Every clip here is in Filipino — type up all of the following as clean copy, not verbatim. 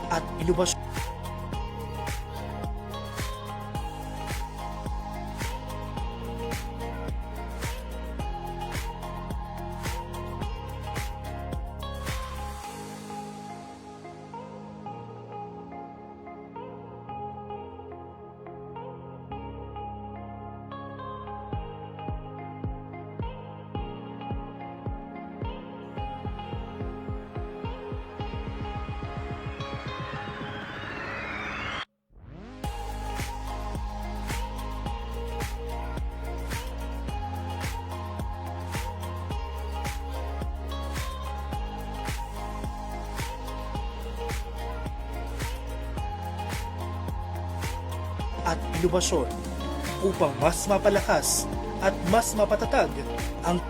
at inobasyon. At inobasyon upang mas mapalakas at mas mapatatag ang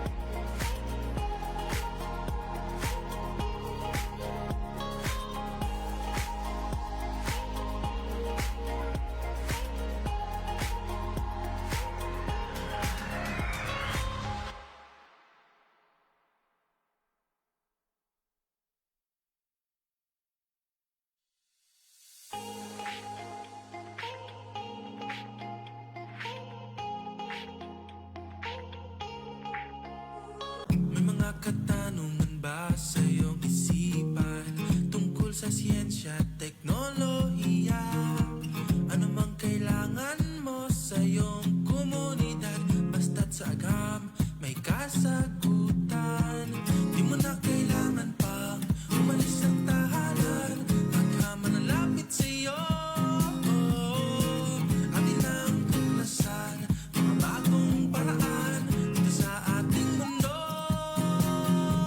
May mga katanungan ba sa iyong isipan tungkol sa siyensya at teknolohiya? Ano mang kailangan mo sa iyong komunidad, basta't sa agam may kasagutan. Di mo na kailangan pang umalis ng tahanan, agam manalapit sa iyo. Atin lang tuklasan mga bagong paraan dito sa ating mundo.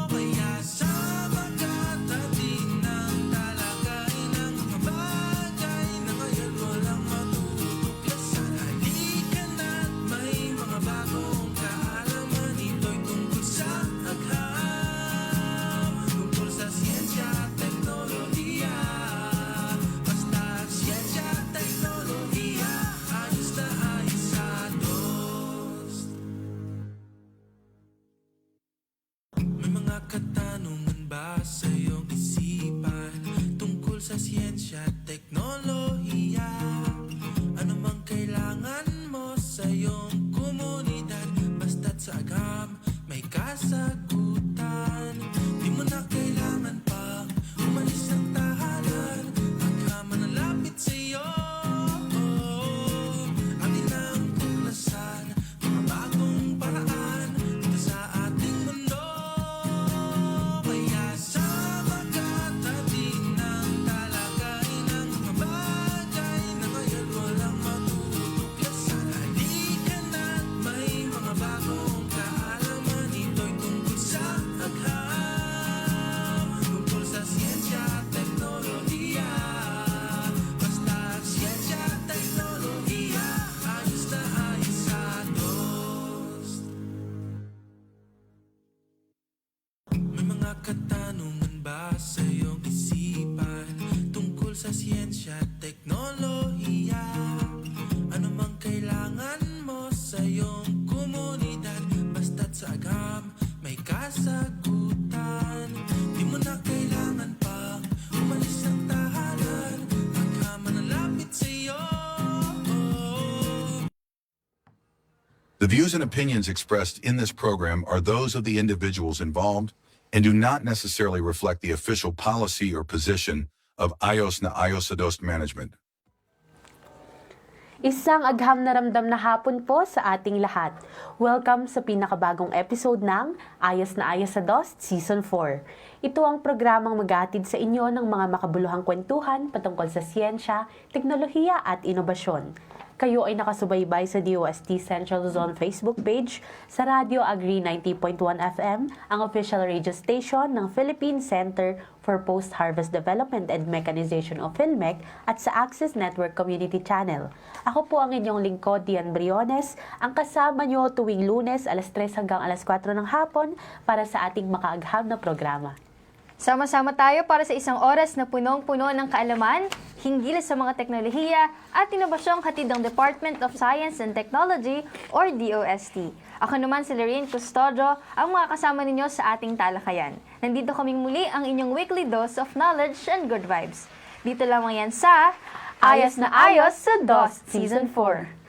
Kaya sama ka natin ng talakayin ng mga bagay na ngayon walang matutuklasan. Halika na't may mga bagong kaalaman. Ito'y tungkol sa agham, tungkol sa siyensya at teknolohiya. Basta siyensya at teknolohiya, ayos na ayos sa DOST. May mga katanungan ba sa iyong isipan tungkol sa siyensya at teknolohiya? Ano mang kailangan mo sa iyong komunidad, basta't sa agam may kasagutan. Di mo na kailangan pang umalis ng tahanan, agam manalapit sa iyo. Atin lang tuklasan mga bagong paraan dito sa ating mundo. Kaya sama ka natin ng talakayin ng mga bagay na ngayon walang matutuklasan. Halika na't may mga bagong kaalaman. Ito'y tungkol sa agham, tungkol sa siyensya at teknolohiya. Basta siyensya at teknolohiya, ayos na ayos sa DOST. May mga katanungan ba sa iyong isipan tungkol sa siyensya at teknolohiya? Ano mang kailangan mo sa iyong komunidad, basta't sa agam may kasagutan. Di mo na kailangan pang umalis ng tahanan, agam manalapit sa iyo. The views and opinions expressed in this program are those of the individuals involved and do not necessarily reflect the official policy or position of IOS na IOS sa DOST Management. Isang agham na ramdam na hapon po sa ating lahat. Welcome sa pinakabagong episode ng Ayos na Ayos sa DOST Season 4. Ito ang programang maghahatid sa inyo ng mga makabuluhang kwentuhan patungkol sa siyensya, teknolohiya at inobasyon. Kayo ay nakasubaybay sa DOST Central Luzon Facebook page, sa Radio Agri 90.1 FM, ang official radio station ng Philippine Center for Post-Harvest Development and Mechanization of PhilMec at sa Access Network Community Channel. Ako po ang inyong lingkod, Dian Briones, ang kasama nyo tuwing Lunes alas 3 hanggang alas 4 ng hapon para sa ating makaagham na programa. Sama-sama tayo para sa isang oras na punong-puno ng kaalaman, hinggil sa mga teknolohiya at inobasyong hatid ng Department of Science and Technology or DOST. Ako naman si Lorraine Custodio, ang mga kasama ninyo sa ating talakayan. Nandito kaming muli ang inyong weekly dose of knowledge and good vibes. Dito lamang yan sa Ayos na Ayos sa DOS Season 4.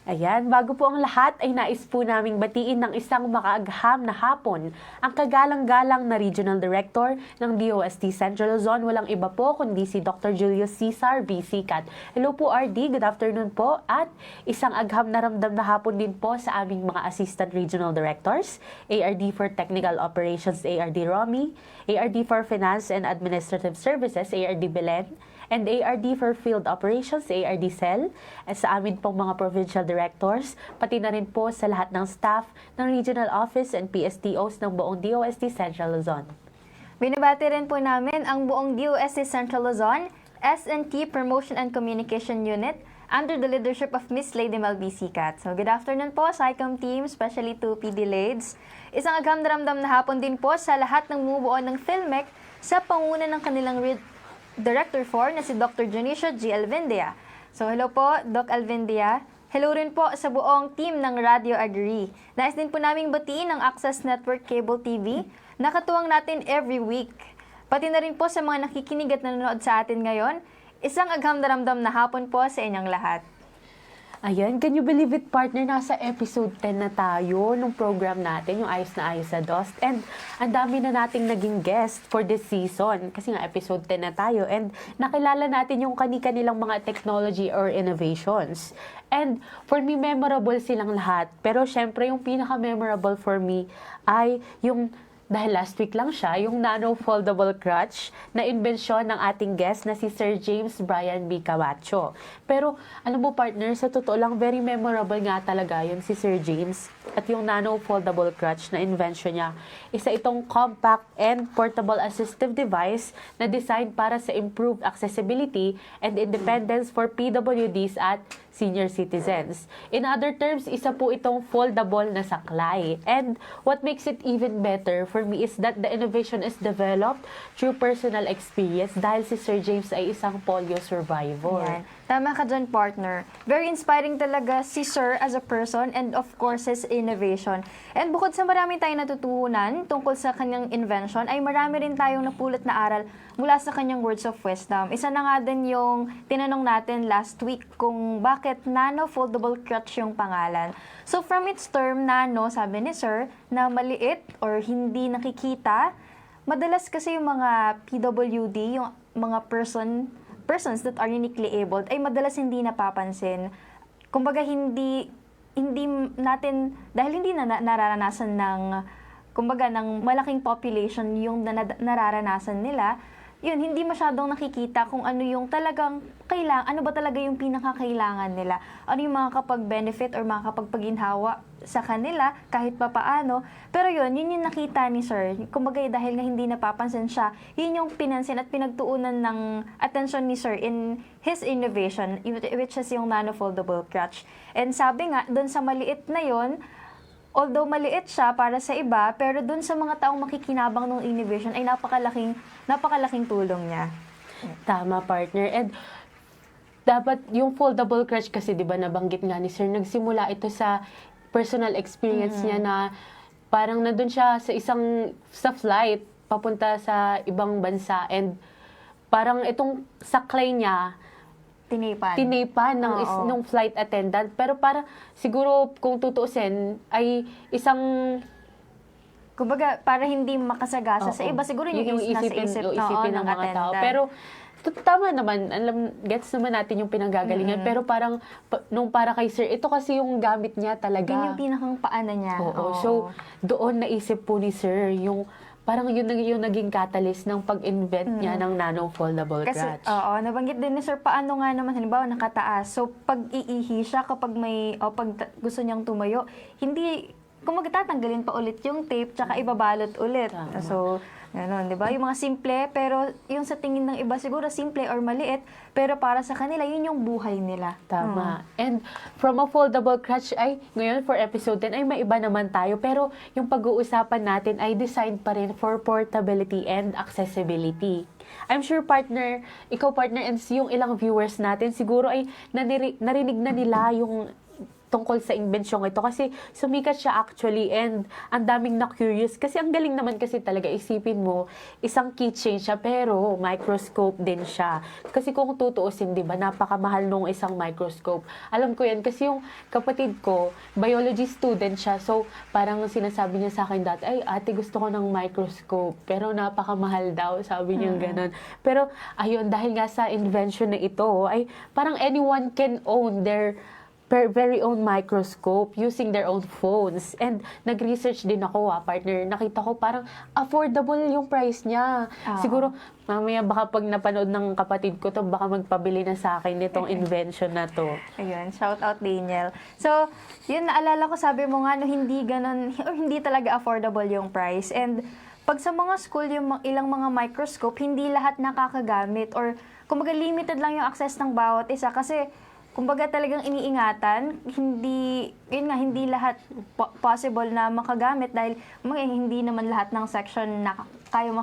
Ayan, bago po ang lahat ay nais po naming batiin ng isang makaagham na hapon ang kagalang-galang na Regional Director ng DOST Central Luzon. Walang iba po kundi si Dr. Julius Cesar B. Sicat. Hello po RD, good afternoon po. At isang agham na ramdam na hapon din po sa aming mga Assistant Regional Directors, ARD for Technical Operations, ARD Romy, ARD for Finance and Administrative Services, ARD Belen, and ARD for Field Operations, ARD Cell, at sa amin pong mga provincial directors, pati na rin po sa lahat ng staff ng Regional Office and PSTOs ng buong DOST Central Luzon. Binabati rin po namin ang buong DOST Central Luzon, S&T Promotion and Communication Unit, under the leadership of Miss Lady Mel B. Sicat. So, good afternoon po sa ICOM team, especially to PD Lades. Isang agham na ramdam na hapon din po sa lahat ng bumubuo ng PhilMec sa panguna ng kanilang Director 4 na si Dr. Junicio G. Alvendia. So, hello po, Doc Alvendia. Hello rin po sa buong team ng Radio Agree. Nais din po naming batiin ang Access Network Cable TV na katuwang natin every week. Pati na rin po sa mga nakikinig at nanonood sa atin ngayon, isang agham na ramdam na hapon po sa inyong lahat. Ayan, can you believe it, partner? Nasa episode 10 na tayo nung program natin, yung Ayos na Ayos sa DOST. And ang dami na nating naging guest for this season. Kasi nga, episode 10 na tayo. And nakilala natin yung kani-kanilang mga technology or innovations. And for me, memorable silang lahat. Pero syempre, yung pinaka-memorable for me ay yung dahil last week lang siya, yung nano foldable crutch na inbensyon ng ating guest na si Sir James Brian B. Camacho. Pero, alam mo partner, sa totoo lang, very memorable nga talaga yun si Sir James. At yung nano foldable crutch na invention niya, isa itong compact and portable assistive device na designed para sa improved accessibility and independence for PWDs at senior citizens. In other terms, isa po itong foldable na saklay. And what makes it even better for me is that the innovation is developed through personal experience dahil si Sir James ay isang polio survivor. Yan. Tama ka dyan, partner. Very inspiring talaga si Sir as a person and of course his innovation. And bukod sa marami tayong natutunan tungkol sa kanyang invention, ay marami rin tayong napulot na aral mula sa kanyang words of wisdom. Isa na nga din yung tinanong natin last week kung bakit nano foldable crutch yung pangalan. So from its term, nano, sabi ni Sir, na maliit or hindi nakikita, madalas kasi yung mga PWD, yung mga persons that are uniquely abled ay madalas hindi napapansin. Kumbaga hindi natin dahil hindi na nararanasan ng kumbaga ng malaking population yung nararanasan nila, yun hindi masyadong nakikita kung ano yung talagang ano ba talaga yung pinakakailangan nila. Ano yung makakapag-benefit or makakapagpaginhawa sa kanila kahit papaano. Pero yun yung nakita ni Sir. Kumbaga dahil nga hindi napapansin siya, yun yung pinansin at pinagtuunan ng attention ni Sir in his innovation, which is yung nano-foldable crutch. And sabi nga, dun sa maliit na yun, although maliit siya para sa iba, pero dun sa mga taong makikinabang ng innovation ay napakalaking tulong niya. Tama, partner. And dapat yung foldable crutch kasi 'di ba nabanggit nga ni Sir, nagsimula ito sa personal experience niya na parang nandun siya sa flight papunta sa ibang bansa and parang itong saklay niya tinipan ng flight attendant, pero para siguro kung tutuusin ay isang kumbaga para hindi makasagasa sa iba, siguro yung isipin ng mga tao. Pero tama naman, gets naman natin yung pinanggagalingan, pero parang nung para kay Sir, ito kasi yung gamit niya talaga. Yun yung pinakang paana niya. Oo. So doon naisip po ni Sir yung parang yun yung naging catalyst ng pag-invent niya ng nano-foldable crutch. Kasi, nabanggit din ni Sir, paano nga naman, halimbawa, nakataas. So, pag iihi siya, kapag pag gusto niyang tumayo, hindi, kung magtatanggalin pa ulit yung tape, tsaka ibabalot ulit. Tama. So, gano'n, di ba? Yung mga simple, pero yung sa tingin ng iba, siguro simple or maliit, pero para sa kanila, yun yung buhay nila. Tama. And from a foldable crutch ngayon for episode 10 ay may iba naman tayo. Pero yung pag-uusapan natin ay designed pa rin for portability and accessibility. I'm sure ikaw partner, and yung ilang viewers natin, siguro ay narinig na nila yung tungkol sa invention ito kasi sumikat siya actually and ang daming na-curious kasi ang galing naman kasi talaga isipin mo, isang keychain siya pero microscope din siya. Kasi kung tutuusin, di ba, napakamahal nung isang microscope. Alam ko yan kasi yung kapatid ko, biology student siya. So, parang sinasabi niya sa akin dati, ay ate gusto ko ng microscope pero napakamahal daw, sabi niya ganun. Pero ayun, dahil nga sa invention na ito, ay parang anyone can own their very own microscope using their own phones. And nag-research din ako, partner. Nakita ko parang affordable yung price niya. Siguro, mamaya baka pag napanood ng kapatid ko to, baka magpabili na sa akin nitong invention na to. Ayun, shout out Daniel. So, yun, naalala ko, sabi mo nga, no, hindi ganun, or hindi talaga affordable yung price. And pag sa mga school, yung ilang mga microscope, hindi lahat nakakagamit or kumbaga limited lang yung access ng bawat isa kasi kumbaga talagang iniingatan, hindi lahat possible na makagamit dahil hindi naman lahat ng section na kaya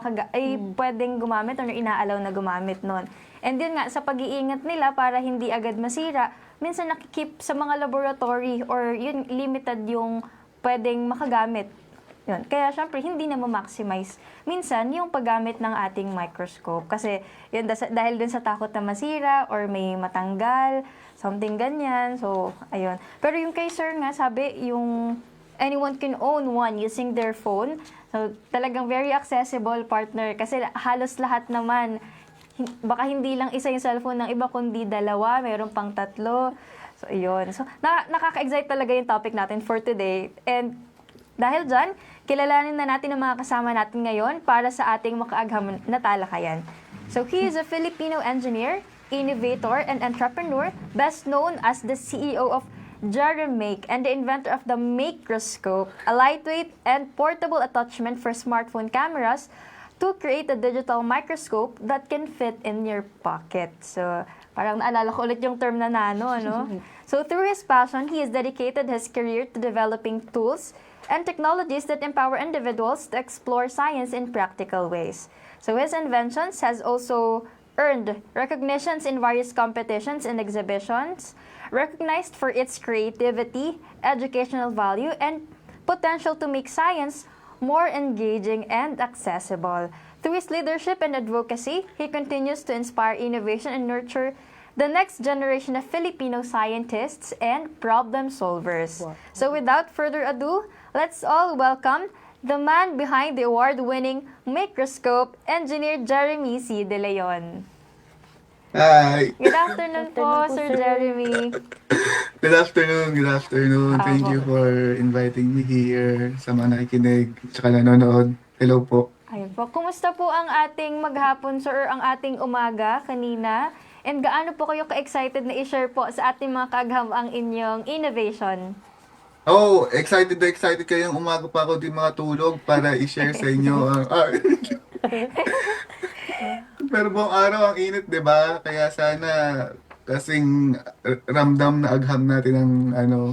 pwedeng gumamit o inaalaw na gumamit nun. And yun nga, sa pag-iingat nila para hindi agad masira, minsan nakikip sa mga laboratory or yun, limited yung pwedeng makagamit. Yun. Kaya syempre, hindi na ma-maximize minsan yung paggamit ng ating microscope. Kasi yun, dahil dun sa takot na masira or may matanggal, something ganyan. So, ayun. Pero yung kay sir nga, sabi, yung anyone can own one using their phone. So, talagang very accessible, partner. Kasi halos lahat naman, baka hindi lang isa yung cellphone ng iba, kundi dalawa, mayroon pang tatlo. So, ayun. So, nakaka-excite talaga yung topic natin for today. And dahil dyan, kilalanin na natin ang mga kasama natin ngayon para sa ating makaagham na talakayan. So, he is a Filipino engineer, innovator, and entrepreneur, best known as the CEO of Jerimake and the inventor of the Makroscope, a lightweight and portable attachment for smartphone cameras to create a digital microscope that can fit in your pocket. So, parang naalala ko ulit yung term na nano, ano? So, through his passion, he has dedicated his career to developing tools and technologies that empower individuals to explore science in practical ways. So his inventions has also earned recognitions in various competitions and exhibitions, recognized for its creativity, educational value, and potential to make science more engaging and accessible. Through his leadership and advocacy, he continues to inspire innovation and nurture the next generation of Filipino scientists and problem solvers. So without further ado, let's all welcome the man behind the award-winning microscope, Engineer Jeremy C. De Leon. Hi! Good afternoon po, Sir Jeremy. Good afternoon, good afternoon. Thank you for inviting me here sa mga nakikinig at nanonood. Hello po. Ayun po. Kumusta po ang ating maghapon, sir, or ang ating umaga kanina? And gaano po kayo ka-excited na i-share po sa ating mga kaagham ang inyong innovation? Oh, excited na excited kayong umaga pa ako di makatulog para i-share sa inyo. Pero buong araw ang init, 'di ba? Kaya sana kasing ramdam na agham natin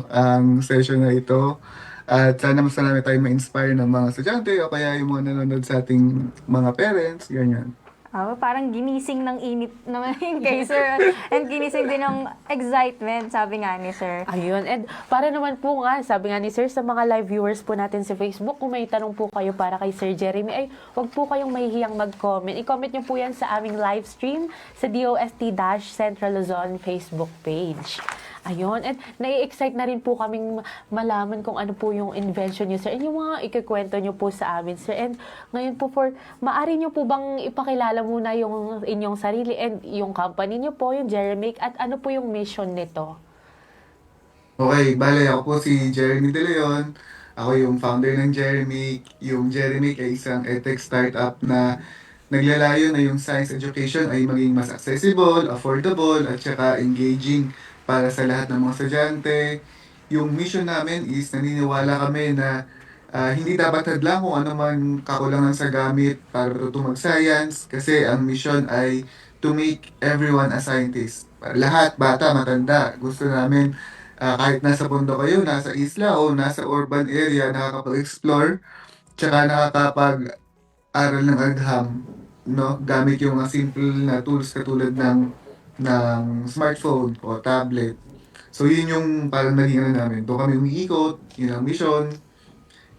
ang session na ito. At sana mas marami tayong ma-inspire ng mga estudyante o kaya yung mga nanonood sa ating mga parents, ganyan. Parang ginising ng init naman yung kay sir. And ginising din ng excitement, sabi nga ni sir. Ayun. And para naman po nga, sabi nga ni sir, sa mga live viewers po natin sa Facebook, kung may tanong po kayo para kay Sir Jeremy, ay huwag po kayong mahihiyang mag-comment. I-comment nyo po yan sa aming live stream sa DOST-Central Luzon Facebook page. Ayun. And nai-excite na rin po kaming malaman kung ano po yung invention niyo, sir. And yung mga ikikwento niyo po sa amin, sir. And ngayon po, maaari niyo po bang ipakilala muna yung inyong sarili and yung company niyo po, yung Jerimake, at ano po yung mission nito? Okay, bale ako po si Jeremy De Leon. Ako yung founder ng Jerimake. Yung Jerimake ay isang edtech startup na naglalayo na yung science education ay maging mas accessible, affordable, at saka engaging para sa lahat ng mga estudyante. Yung mission namin is naniniwala kami na hindi dapat hadlang kung ano man kakulangan sa gamit para tutong mag-science kasi ang mission ay to make everyone a scientist. Lahat, bata, matanda, gusto namin kahit nasa bundok kayo, nasa isla o nasa urban area, nakakapag-explore tsaka nakakapag-aral ng agham, no? Gamit yung mga simple na tools katulad ng smartphone o tablet. So, yun yung parang naging ano namin. Doon kami umiikot, yun ang mission,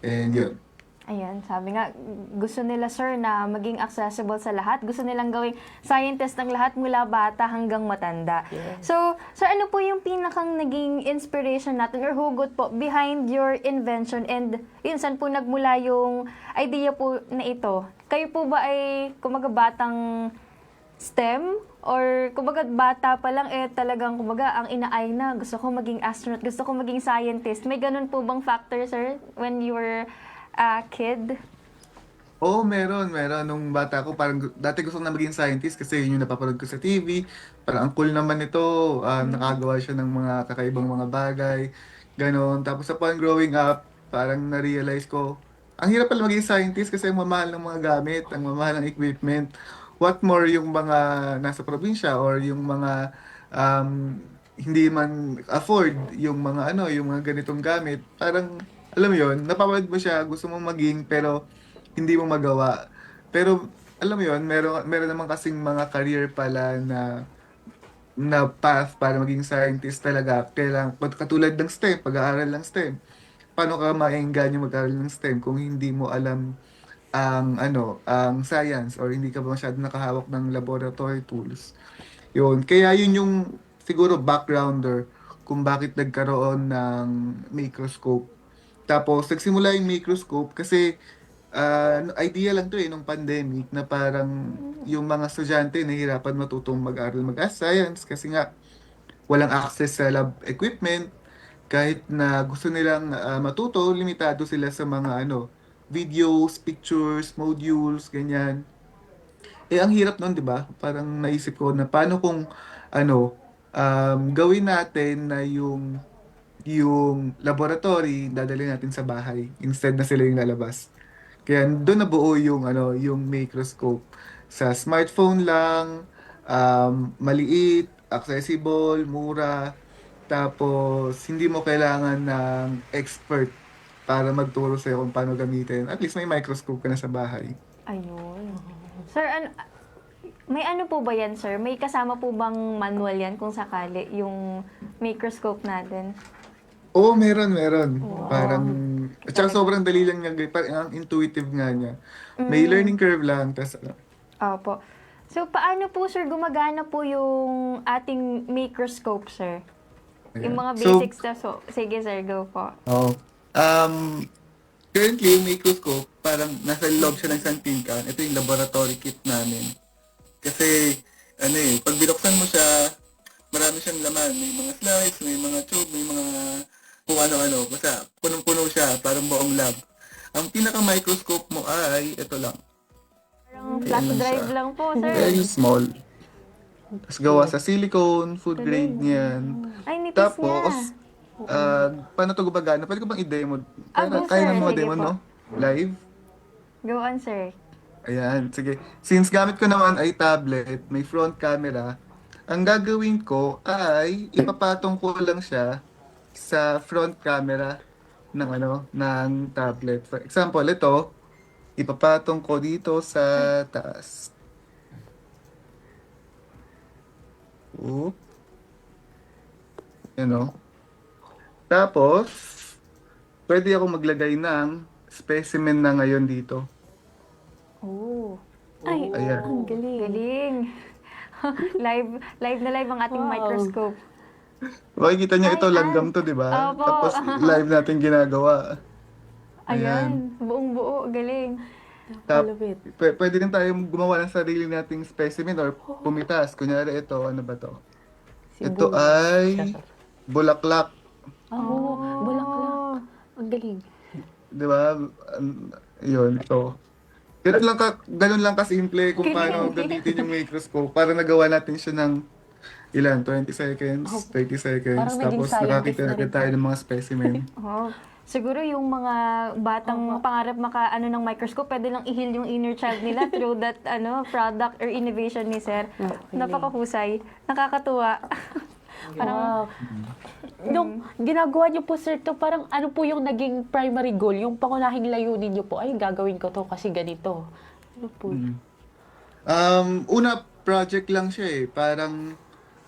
and yun. Ayan, sabi nga, gusto nila sir na maging accessible sa lahat. Gusto nilang gawing scientist ng lahat mula bata hanggang matanda. So, sir, ano po yung pinakang naging inspiration natin or hugot po behind your invention and yun, saan po nagmula yung idea po na ito? Kayo po ba ay kumaga batang STEM or kumbaga bata pa lang talagang kumbaga ang inaay na gusto ko maging astronaut, gusto ko maging scientist. May ganun po bang factor, sir, when you were a kid? Oo, meron. Nung bata ko, parang dati gusto ko na maging scientist kasi yun yung napapanood ko sa TV. Parang ang cool naman ito. Nakagawa siya ng mga kakaibang mga bagay. Ganon. Tapos upon growing up, parang na-realize ko, ang hirap pala maging scientist kasi ang mamahal ng mga gamit, ang mamahal ng equipment. What more yung mga nasa probinsya or yung mga hindi man afford yung mga yung mga ganitong gamit. Parang alam mo yun, napapanood mo siya, gusto mong maging, pero hindi mo magawa. Pero, alam mo yun, meron naman kasing mga career pala na path para maging scientist talaga. Kailangan, katulad ng STEM, pag-aaral ng STEM. Paano ka maengganyo mag-aaral ng STEM kung hindi mo alam ang science or hindi ka ba masyado nakahawak ng laboratory tools. Yun, kaya yun yung siguro backgrounder kung bakit nagkaroon ng microscope. Tapos, nagsimula yung microscope kasi idea lang to nung pandemic na parang yung mga estudyante nahihirapan matutong mag-aral mag-science kasi nga walang access sa lab equipment. Kahit na gusto nilang matuto, limitado sila sa mga videos, pictures, modules, ganyan. Ang hirap nun, di ba? Parang naisip ko na paano kung gawin natin na yung laboratory dadalhin natin sa bahay instead na sila yung lalabas. Kaya doon nabuo yung microscope. Sa smartphone lang, maliit, accessible, mura, tapos hindi mo kailangan ng expert para magturo sa'yo kung paano gamitin. At least may microscope ka na sa bahay. Ayun. Sir, may ano po ba yan, sir? May kasama po bang manual yan kung sakali yung microscope natin? Oo, meron. Parang, at saka sobrang dali lang niya, parang ang intuitive nga niya. May learning curve lang, tas Opo. So, paano po, sir, gumagana po yung ating microscope, sir? Yung mga So, basics na, sige, sir, go po. currently, yung microscope, parang nasa loob siya ng isang tin can. Ito yung laboratory kit namin. Kasi, pag binuksan mo siya, marami siyang laman. May mga slides, may mga tube, may mga kung ano-ano. Basta, punong-puno siya, parang buong lab. Ang pinaka-microscope mo ay, ito lang. Parang flash lang drive siya. lang po, sir. Very small. Tapos gawa sa silicone, food grade niyan. Ay, nipis Tapos, niya. paano ito gumagana? Pwede ko bang i-demo? Go, Kaya sir. na mo Sige demo, po. no? Live? Go on, sir. Ayan, sige. Since gamit ko naman ay tablet, may front camera, ang gagawin ko ay ipapatong ko lang siya sa front camera ng tablet. For example, ito, ipapatong ko dito sa taas. Oop. Yan o. Tapos, pwede ako maglagay ng specimen na ngayon dito. Oh. Ay, Ayan. ang galing. Galing. live na live ang ating Wow. microscope. Makikita niyo ito, Ay, langgam to, di ba? Opo. Tapos, live natin ginagawa. Ayan. Buong-buo. Galing. Palupit. Pwede din tayo gumawa ng sarili nating specimen or pumitas. Kunyari ito, ano ba to? Ito Simbolo. ay bulaklak. Oh, bulaklak. Ang galing. Di ba? Yun, ito. Ganun lang kasimple kung paano gamitin yung microscope para nagawa natin siya ng ilan? 20 seconds, 30 seconds. Parang naging Tapos scientist nakakita na na rin tayo ng mga specimen. Oh. Siguro yung mga batang pangarap ng microscope, pwede lang i-heal yung inner child nila through that product or innovation ni sir. Napakahusay. Nakakatuwa. Wow. Nung ginagawa niyo po, sir, to parang ano po yung naging primary goal? Yung pangunahing layunin niyo po, ay, gagawin ko to kasi ganito. Ano po? Una, project lang siya eh. Parang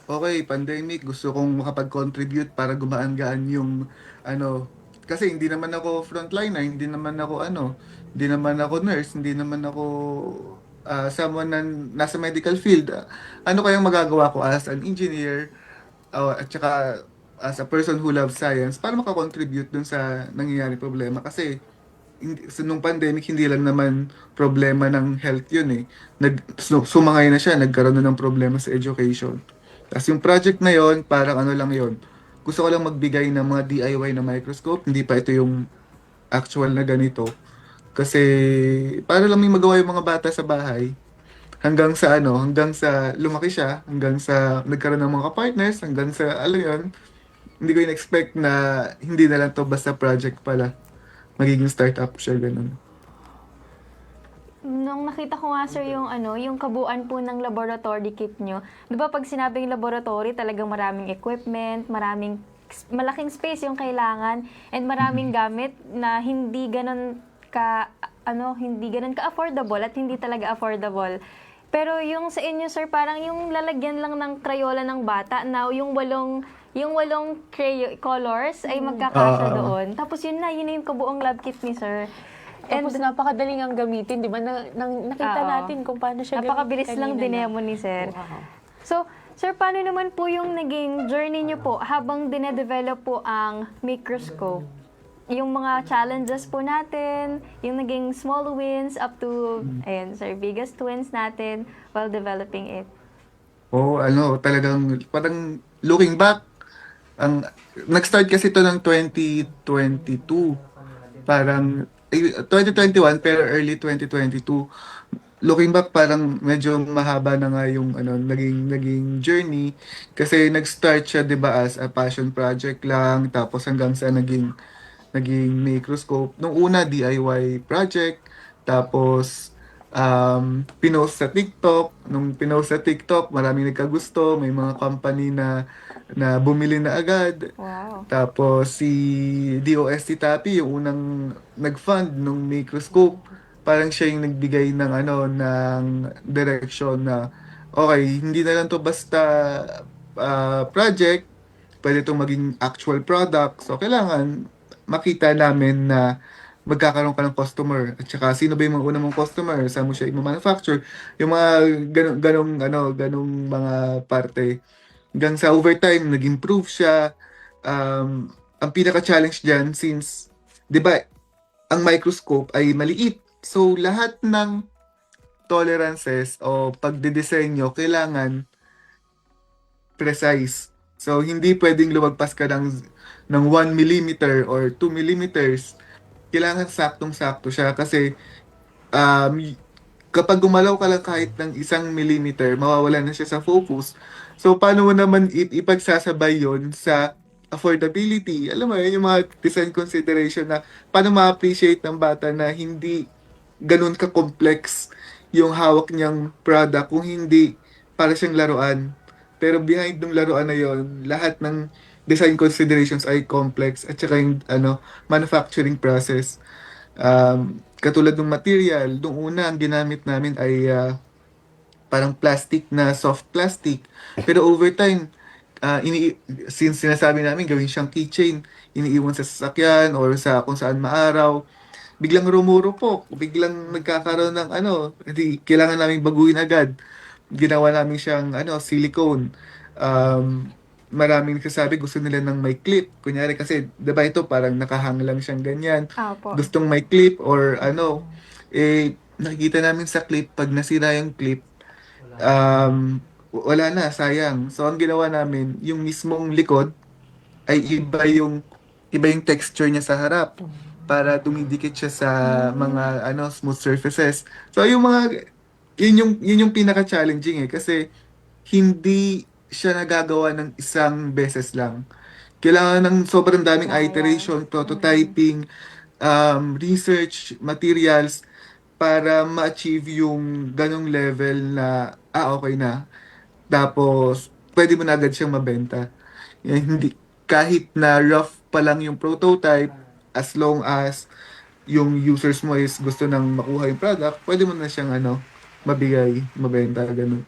okay, pandemic, gusto kong makapag-contribute para gumaan-gaan yung ano, kasi hindi naman ako frontliner, hindi naman ako hindi naman ako nurse, hindi naman ako someone na nasa medical field. Ano kayang magagawa ko as an engineer at saka as a person who loves science para makakontribute dun sa nangyayari problema kasi nung pandemic, hindi lang naman problema ng health yun eh. Sumangay na siya, nagkaroon na ng problema sa education. Tapos yung project na yon parang ano lang yon. Gusto ko lang magbigay ng mga DIY na microscope, hindi pa ito yung actual na ganito. Kasi para lang may magawa yung mga bata sa bahay, hanggang sa lumaki siya, hanggang sa nagkaroon ng mga partners, hanggang sa, alam yun, hindi ko in-expect na hindi na lang to basta project pala. Magiging startup siya, ganun. Nung nakita ko nga sir yung yung kabuuan po ng laboratory kit nyo. 'Di ba pag sinabing laboratory, talagang maraming equipment, malaking space yung kailangan and maraming gamit na hindi ganun ka affordable at hindi talaga affordable. Pero yung sa inyo sir, parang yung lalagyan lang ng Crayola ng bata na yung walong colors ay magkakasya doon. Tapos yun na yung kabuong lab kit ni sir. Tapos napakadaling ang gamitin, di ba? Nakita Oo. natin kung paano siya Napakabilis gamitin lang kanina, dinemo ni sir. Wow. So, sir, paano naman po yung naging journey nyo po habang dinedevelop po ang microscope? Yung mga challenges po natin, yung naging small wins up to, ayan, sir, biggest wins natin while developing it. Talagang parang looking back, nag-start kasi ito ng 2022. Parang 2021 pero early 2022. Looking back, parang medyo mahaba na nga yung naging journey kasi nag-start siya 'di ba as a passion project lang tapos hanggang sa naging microscope. Nung una DIY project, tapos pinost sa TikTok. Nung pinost sa TikTok, maraming nagkagusto, may mga company na bumili na agad. Wow. Tapos si DOST Tapi, yung unang nag-fund nung microscope, parang siya yung nagbigay ng direction na okay, hindi na lang to basta project, pwede itong maging actual product. So kailangan makita namin na magkakaroon ka ng customer. At saka sino ba yung mga unang mong customer? Saan mo siya i-manufacture? Yung mga ganong mga parte. Hanggang sa overtime, nag-improve siya. Ang pinaka-challenge dyan since, di ba, ang microscope ay maliit. So, lahat ng tolerances o pagdidisenyo kailangan precise. So, hindi pwedeng lumagpas ka ng 1 millimeter or 2 millimeters. Kailangan saktong-sakto siya kasi kapag gumalaw ka lang kahit ng 1 millimeter, mawawala na siya sa focus. So, paano mo naman ipagsasabay yon sa affordability? Alam mo yun, yung mga design consideration na paano ma-appreciate ng bata na hindi ganun ka-complex yung hawak niyang product kung hindi para siyang laruan. Pero behind ng laruan na yon, lahat ng design considerations ay complex at saka yung manufacturing process. Katulad ng material, nung una ang ginamit namin ay parang plastic na soft plastic. Pero over time, since sinasabi namin gawin siyang keychain, iniiwan sa sasakyan or sa kung saan maaraw, biglang rumurupok, biglang nagkakaroon ng hindi kailangan namin baguhin agad. Ginawa namin siyang silicone. Maraming nagsasabi gusto nila ng may clip. Kunyari kasi, diba ito parang nakahang lang siyang ganyan. Opo. Gustong may clip or nakikita namin sa clip, pag nasira yung clip, wala na, sayang. So, ang ginawa namin, yung mismong likod, ay iba yung texture niya sa harap para dumidikit siya sa mga smooth surfaces. So, yun yung pinaka-challenging kasi hindi siya nagagawa ng isang beses lang. Kailangan ng sobrang daming iteration, prototyping, research, materials para ma-achieve yung ganong level na, okay na. Tapos, pwede mo na agad siyang mabenta. Hindi, kahit na rough pa lang yung prototype, as long as yung users mo is gusto nang makuha yung product, pwede mo na siyang mabigay, mabenta, ganun.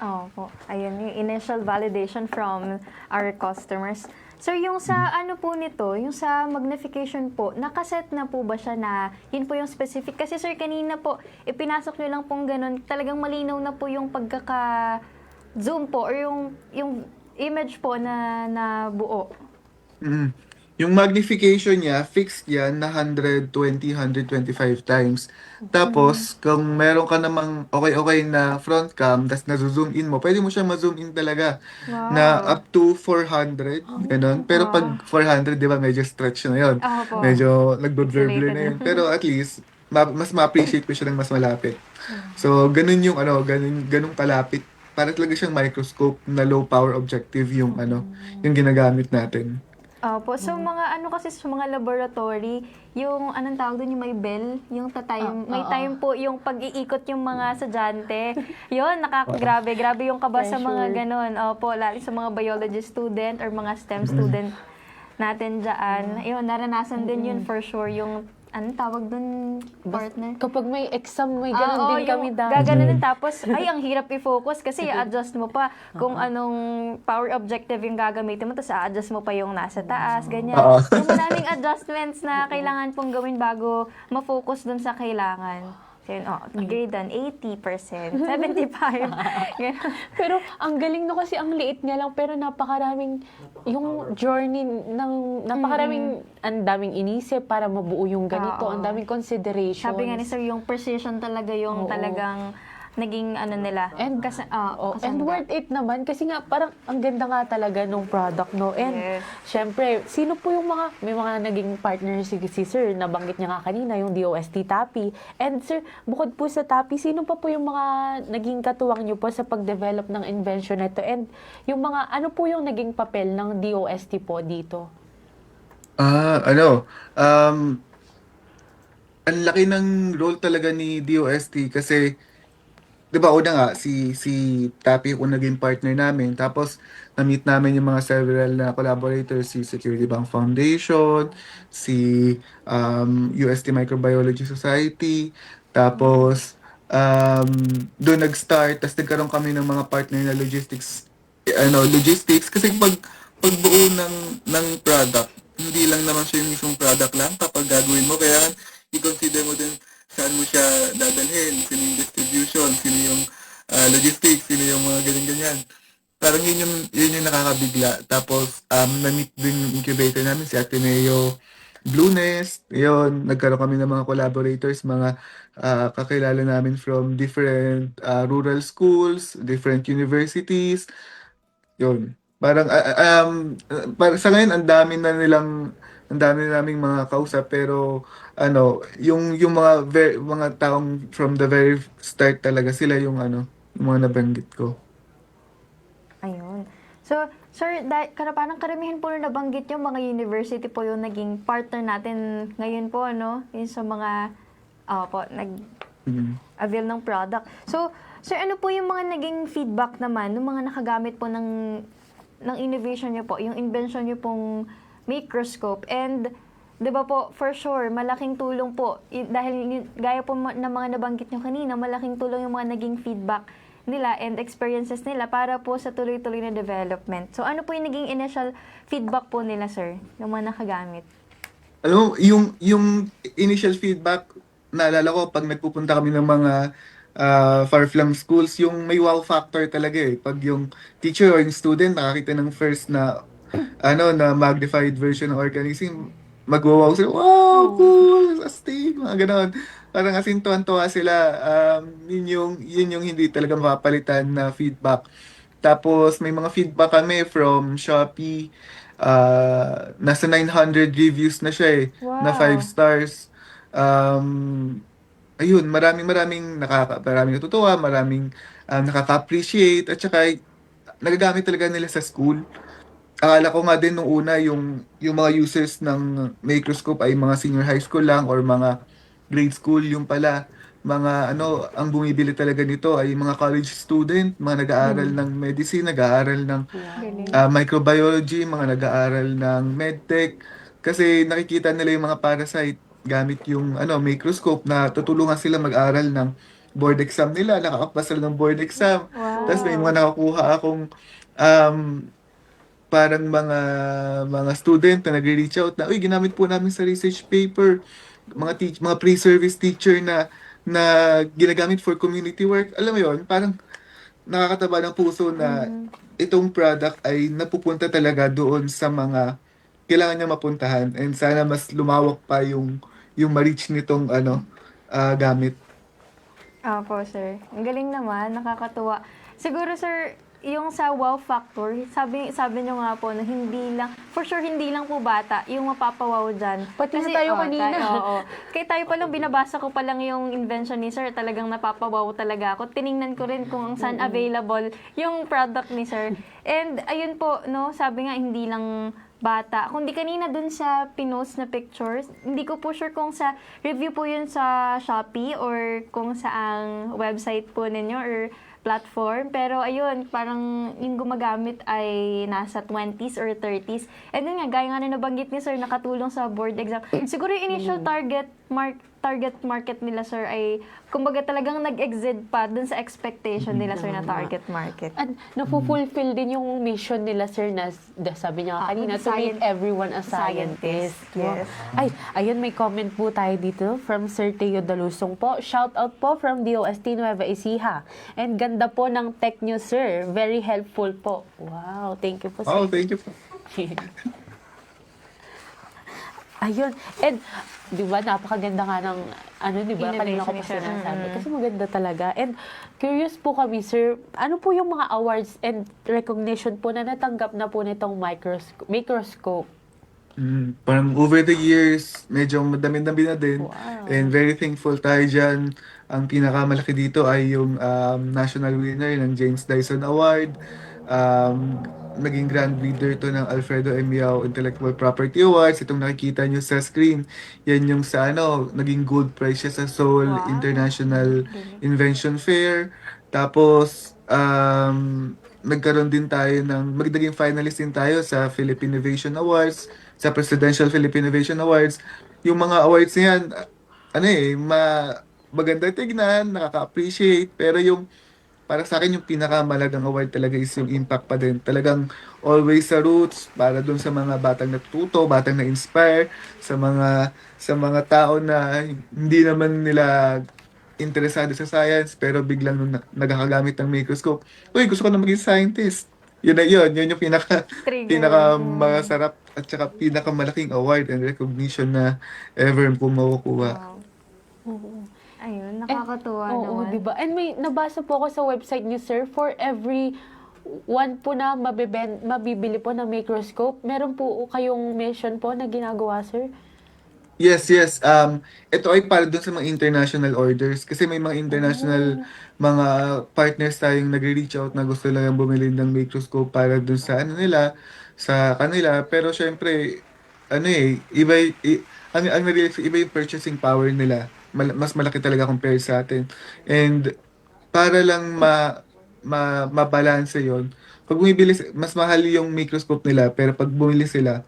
Opo. Ayun, yung initial validation from our customers. Sir, yung sa ano po nito, yung sa magnification po, nakaset na po ba siya na yun po yung specific? Kasi sir, kanina po, ipinasok nyo lang pong ganun, talagang malinaw na po yung pagkaka-zoom po or yung image po na buo. Mm. Yung magnification niya, fixed yan na 120, 125 times. Tapos, kung meron ka namang okay na front cam, tas na-zoom in mo, pwede mo siyang ma-zoom in talaga na Wow. up to 400, ganun. Pero pag 400, di ba, medyo stretch na yun. Opo. Medyo nagbo-blur-blur na yun. Pixelated. Pero at least, mas ma-appreciate ko siya ng mas malapit. So, ganun yung ganun kalapit. Para talaga siyang microscope na low power objective yung yung ginagamit natin. Opo. So, mga ano kasi sa mga laboratory, yung anong tawag doon, yung may bell, yung may time po yung pag-iikot yung mga estudyante. Yun, grabe yung kaba sa mga ganon. Opo, lalo sa mga biology student or mga STEM student natin dyan. Yun, naranasan din yun for sure. Yung, anong tawag doon, partner? Kapag may exam, may ganun din kami dati. Gaganon tapos, ay, ang hirap i-focus kasi i-adjust mo pa kung anong power objective yung gagamitin mo, tapos i-adjust mo pa yung nasa taas, ganyan. Yung maraming adjustments na kailangan pong gawin bago ma-focus dun sa kailangan. So, yun, grade on 80%, 75%. Ganun. Pero ang galing no kasi ang liit niya lang pero napakaraming yung journey ng napakaraming ang daming inisip para mabuo yung ganito, Oo. ang daming considerations. Sabi nga ni sir, yung precision talaga yung Oo. talagang naging ano nila. And Kasi and worth it naman kasi nga parang ang ganda nga talaga nung product no. And Yes. syempre, sino po yung may mga naging partner si Sir, nabanggit niya nga kanina yung DOST TAPI. And Sir, bukod po sa TAPI, sino pa po yung mga naging katuwang niyo po sa pag-develop ng invention nito? And yung mga ano po yung naging papel ng DOST po dito? Ang laki ng role talaga ni DOST kasi 'di ba una nga si Tapi yung naging partner namin tapos na-meet namin yung mga several na collaborators si Security Bank Foundation, si UST Microbiology Society, tapos doon nag-start tapos nagkaroon kami ng mga partner na logistics kasi pagbuo ng product hindi lang naman siya yung mismong product lang kapag gagawin mo kaya i-consider mo din saan mo siya dadalhin, sino yung distribution, sino yung logistics, sino yung mga ganyan-ganyan. Parang yun yung nakakabigla. Tapos, na-meet din yung incubator namin, si Ateneo Blue Nest. Yun, nagkaroon kami ng mga collaborators, mga kakilala namin from different rural schools, different universities. Yun. Parang, para sa ngayon, ang dami na naming mga kausap, pero, yung mga taong from the very start talaga, sila yung mga nabanggit ko. Ayun. So, sir, parang karamihan po na nabanggit yung mga university po yung naging partner natin ngayon po, ano? Yung sa mga, nag-avail ng product. So, sir, ano po yung mga naging feedback naman ng mga nakagamit po ng innovation niyo po, yung invention niyo pong microscope? And, di ba po, for sure, malaking tulong po, dahil gaya po ng mga nabanggit niyo kanina, malaking tulong yung mga naging feedback nila and experiences nila para po sa tuloy-tuloy na development. So, ano po yung naging initial feedback po nila, sir, ng mga nakagamit? Alam mo, yung initial feedback, naalala ko pag nagpupunta kami ng mga far-flung schools, yung may wow factor talaga eh. Pag yung teacher or yung student nakakita ng first na na magnified version ng organism, magwawaw sila, wow, cool, astig, mga ganon. Parang as in, tuwan-tuwa sila. Yun yung hindi talaga mapapalitan na feedback. Tapos, may mga feedback kami from Shopee. Nasa 900 reviews na siya eh, na 5 Wow. stars. Ayun, maraming natutuwa, maraming nakaka-appreciate, at saka nagagamit talaga nila sa school. Akala ko nga din nung una yung mga users ng microscope ay mga senior high school lang or mga grade school, yung pala mga ang bumibili talaga nito ay mga college student, mga nag-aaral ng medicine, nag-aaral ng Galing. microbiology, mga nag-aaral ng medtech, kasi nakikita nila yung mga parasite gamit yung microscope na tutulungan sila mag-aral ng board exam nila, nakakapasa sila ng board exam. Wow. Tapos may mga nakakuha akong parang mga student na nagre-reach out na, uy, ginamit po namin sa research paper, mga pre-service teacher na ginagamit for community work. Alam mo yon, parang nakakataba ng puso na itong product ay napupunta talaga doon sa mga kailangan niya mapuntahan, and sana mas lumawak pa yung ma-reach nitong gamit. Opo, sir. Ang galing naman, nakakatuwa. Siguro, sir, yung sa wow factor, sabi nyo nga po na hindi lang, for sure hindi lang po bata yung mapapawaw dyan. Pati na tayo kanina. Oo. Kaya tayo pa lang, binabasa ko pa lang yung invention ni sir, talagang napapawaw talaga ako. Tiningnan ko rin kung saan available yung product ni sir. And ayun po, no, sabi nga hindi lang bata. Kundi kanina dun sa pinost na pictures, hindi ko po sure kung sa review po yun sa Shopee or kung saang website po ninyo or platform. Pero ayun, parang yung gumagamit ay nasa 20s or 30s. And then nga, gaya nga na nabanggit ni sir, nakatulong sa board exam. Siguro yung initial target market nila, sir, ay kumbaga talagang nag-exceed pa dun sa expectation nila, sir, na target market. At napufulfill din yung mission nila, sir, na sabi niya kanina, to make everyone a scientist. Yes. Ay, ayun, may comment po tayo dito from Sir Teo Dalusong po. Shout out po from DOST Nueva Ecija. And ganda po ng tech news, sir. Very helpful po. Wow, thank you po, sir. Oh, thank you po. Ayun. And, di ba, napakaganda nga ng, di ba, kanina ko pa Innovation, sir. sinasabi. Kasi maganda talaga. And, curious po kami, sir, ano po yung mga awards and recognition po na natanggap na po nitong microscope? Parang over the years, medyo madami-dami na din. Wow. And very thankful tayo dyan. Ang pinakamalaki dito ay yung national winner ng James Dyson Award. Naging grand leader to ng Alfredo M. Yao Intellectual Property Awards. Itong nakikita nyo sa screen, yan yung sa naging gold prize siya sa Seoul International Invention Fair. Tapos, nagkaroon din tayo naging finalist din tayo sa Philippine Innovation Awards, sa Presidential Philippine Innovation Awards. Yung mga awards na yan, maganda tignan, nakaka-appreciate, pero para sa akin yung pinakamalagang award talaga is yung impact pa din. Talagang always sa roots, para dun sa mga batang natututo, batang na-inspire, sa mga tao na hindi naman nila interesado sa science, pero biglang nung nagkakagamit ng microscope, uy, gusto ko na maging scientist. Yun yung pinaka masarap at saka pinakamalaking award and recognition na ever po makukuha. Wow. Ayun, nakakatuwa naman. Oo, di ba? And may nabasa po ako sa website niyo, sir, for every one po na mabibili po na microscope, meron po kayong mission po na ginagawa, sir? Yes. Ito ay para dun sa mga international orders. Kasi may mga international mga partners tayong nagre-reach out na gusto lang bumili ng microscope para dun sa sa kanila. Pero syempre, ang na-realize, iba yung purchasing power nila. Mas malaki talaga compare sa atin. And para lang mabalanse yon, pag bumibili, mas mahal yung microscope nila, pero pag bumili sila,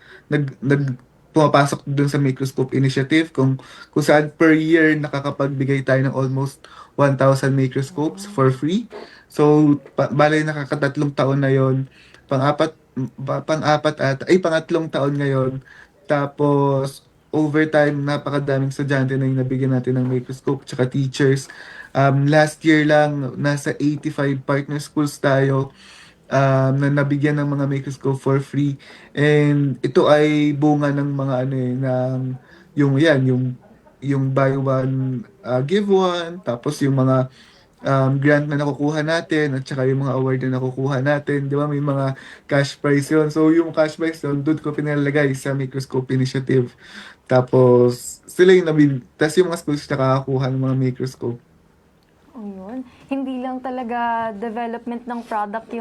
pumapasok dun sa microscope initiative kung saan per year nakakapagbigay tayo ng almost 1,000 microscopes for free. So, bale nakakatatlong taon na yon. Pangatlong taon ngayon. Tapos, overtime, napakadaming estudyante na yung nabigyan natin ng microscope, tsaka teachers. Last year lang, nasa 85 partner schools tayo na nabigyan ng mga microscope for free. And ito ay bunga ng mga yung buy one, give one, tapos yung mga grant na nakukuha natin at saka yung mga award na nakukuha natin. Di ba, may mga cash prize yun. So yung cash prize yun, doon ko pinalagay sa microscope initiative. Tapos sila yung tapos yung mga schools nakakakuha ng mga microscope. Ayun. Hindi lang talaga development ng product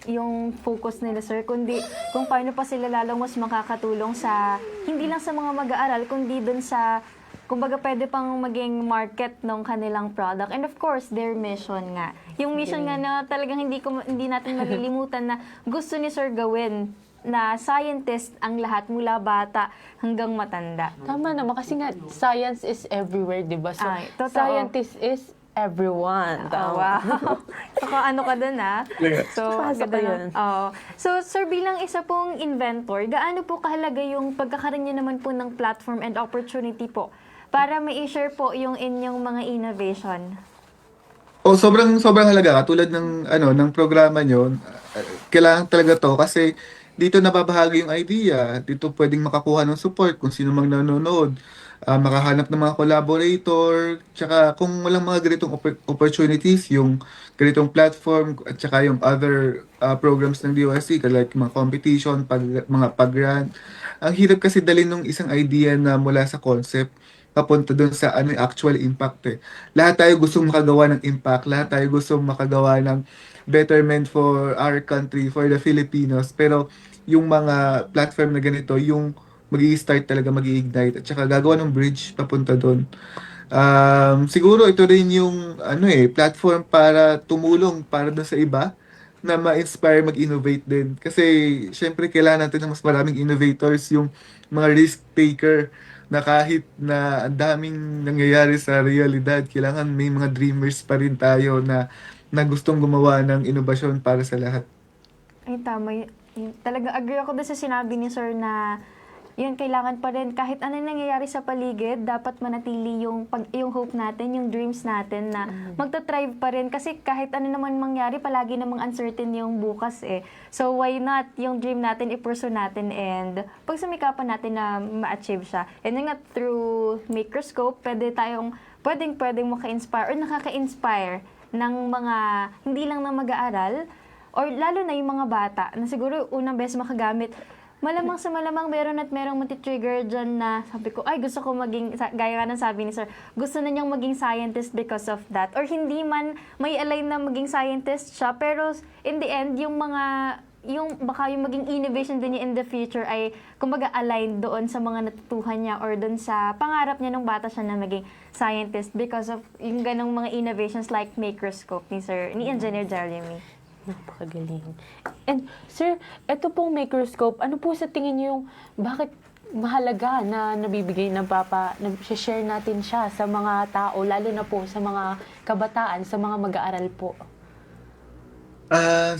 yung focus nila, sir, kundi kung paano pa sila lalong mas makakatulong sa, hindi lang sa mga mag-aaral, kundi dun sa, kumbaga pwede pang maging market ng kanilang product. And of course, their mission nga. Yung mission nga na talagang hindi natin malilimutan na gusto ni sir gawin, na scientist ang lahat mula bata hanggang matanda. Tama naman, kasi nga, science is everywhere, di ba? So, Ay, totoo. scientist is everyone. Oh, wow. So, ano ka dun, ha? So, Pasok ganda ko na. yun. Oo. So, sir, bilang isa pong inventor, gaano po kahalaga yung pagkakaroon niyo naman po ng platform and opportunity po para ma-share po yung inyong mga innovation? O sobrang sobrang halaga katulad ng ng programa nyo. Kailangan talaga to kasi dito nababahagi yung idea, dito pwedeng makakuha ng support kung sino mang nanonood, makahanap ng mga collaborator, tsaka kung walang mga ganitong opportunities, yung ganitong platform at tsaka yung other programs ng DOST, like mga competition, mga pag-grant. Ang hirap kasi dalhin ng isang idea na mula sa concept papunta dun sa ano yung actual impact eh. Lahat tayo gustong makagawa ng impact, lahat tayo gustong makagawa ng betterment for our country, for the Filipinos. Pero yung mga platform na ganito, yung mag-i-start talaga, mag-i-ignite at saka gagawa ng bridge papunta doon. Siguro ito rin yung platform para tumulong para doon sa iba na ma-inspire mag-innovate din. Kasi syempre kailangan natin ng mas maraming innovators, yung mga risk taker na kahit na ang daming nangyayari sa realidad, kailangan may mga dreamers pa rin tayo na gustong gumawa ng inobasyon para sa lahat. Ay, tama. Talagang agree ako doon sa sinabi ni sir na yun, kailangan pa rin, kahit ano nangyayari sa paligid, dapat manatili yung hope natin, yung dreams natin na magta-thrive pa rin. Kasi kahit ano naman mangyari, palagi namang uncertain yung bukas eh. So why not yung dream natin, i-pursue natin and pagsumikapan natin na ma-achieve siya. And then nga, through Makerscope, pwedeng maka-inspire or nakaka-inspire ng mga, hindi lang ng mag-aaral, or lalo na yung mga bata, na siguro unang beses makagamit. Malamang sa malamang meron at merong matitrigger dyan na sabi ko, ay gusto ko maging, gaya nga ng sabi ni sir, gusto na niyang maging scientist because of that. Or hindi man may align na maging scientist siya, pero in the end, baka yung maging innovation din niya in the future ay kumbaga aligned doon sa mga natutuhan niya or doon sa pangarap niya nung bata siya na maging scientist because of yung ganong mga innovations like Makerscope ni Engineer Jeremy. Napakagaling. And sir, ito pong Makerscope, ano po sa tingin niyo yung bakit mahalaga na nabibigay share natin siya sa mga tao, lalo na po sa mga kabataan, sa mga mag-aaral po?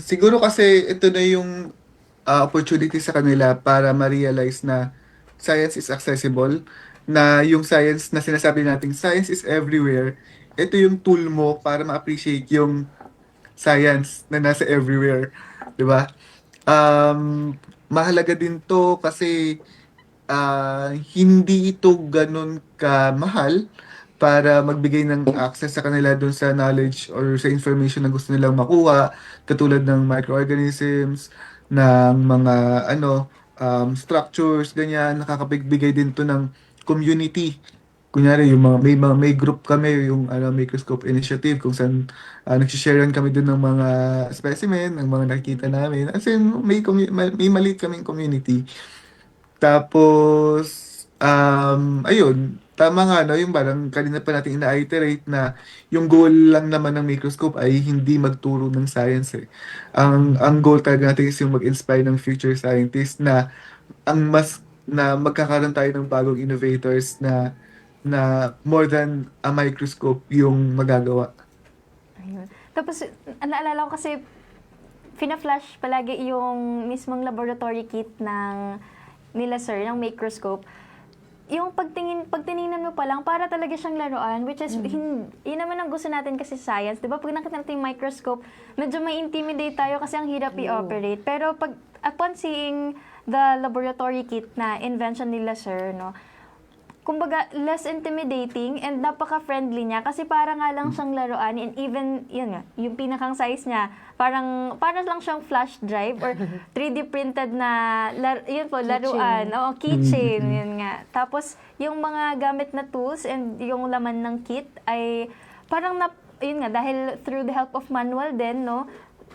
Siguro kasi ito na yung opportunity sa kanila para ma-realize na science is accessible, na yung science na sinasabi natin, science is everywhere. Ito yung tool mo para ma-appreciate yung science na nasa everywhere, 'di ba? Mahalaga din 'to kasi hindi ito ganun kamahal para magbigay ng access sa kanila dun sa knowledge or sa information na gusto nilang makuha, katulad ng microorganisms, ng mga structures, ganyan. Nakakapagbigay din to ng community. Kunyari, yung may group kami, yung Microscope Initiative, kung saan nagsisharean kami dun ng mga specimen, ng mga nakikita namin. As in, may maliit kaming community. Tapos, ayun, tama nga, no, yung parang kanina pa natin ina-iterate na yung goal lang naman ng Microscope ay hindi magturo ng science eh. Ang goal talaga natin is yung mag-inspire ng future scientists na magkakaroon tayo ng bagong innovators na more than a microscope yung magagawa. Ayun. Tapos, naalala ko kasi, fina-flash palagi yung mismong laboratory kit nila sir, ng Makerscope. Yung pagtingnan mo pa lang, para talaga siyang laruan, which is, yun naman ang gusto natin kasi science. Diba? Pag nakita natin yung microscope, medyo may intimidate tayo kasi ang hirap i-operate. Pero upon seeing the laboratory kit na invention nila sir, no, kumbaga, less intimidating and napaka-friendly niya kasi para nga lang siyang laruan and even, yun nga, yung pinakang size niya, para lang siyang flash drive or 3D printed na, laruan, keychain, yun nga. Tapos, yung mga gamit na tools and yung laman ng kit ay parang, yun nga, dahil through the help of manual din, no,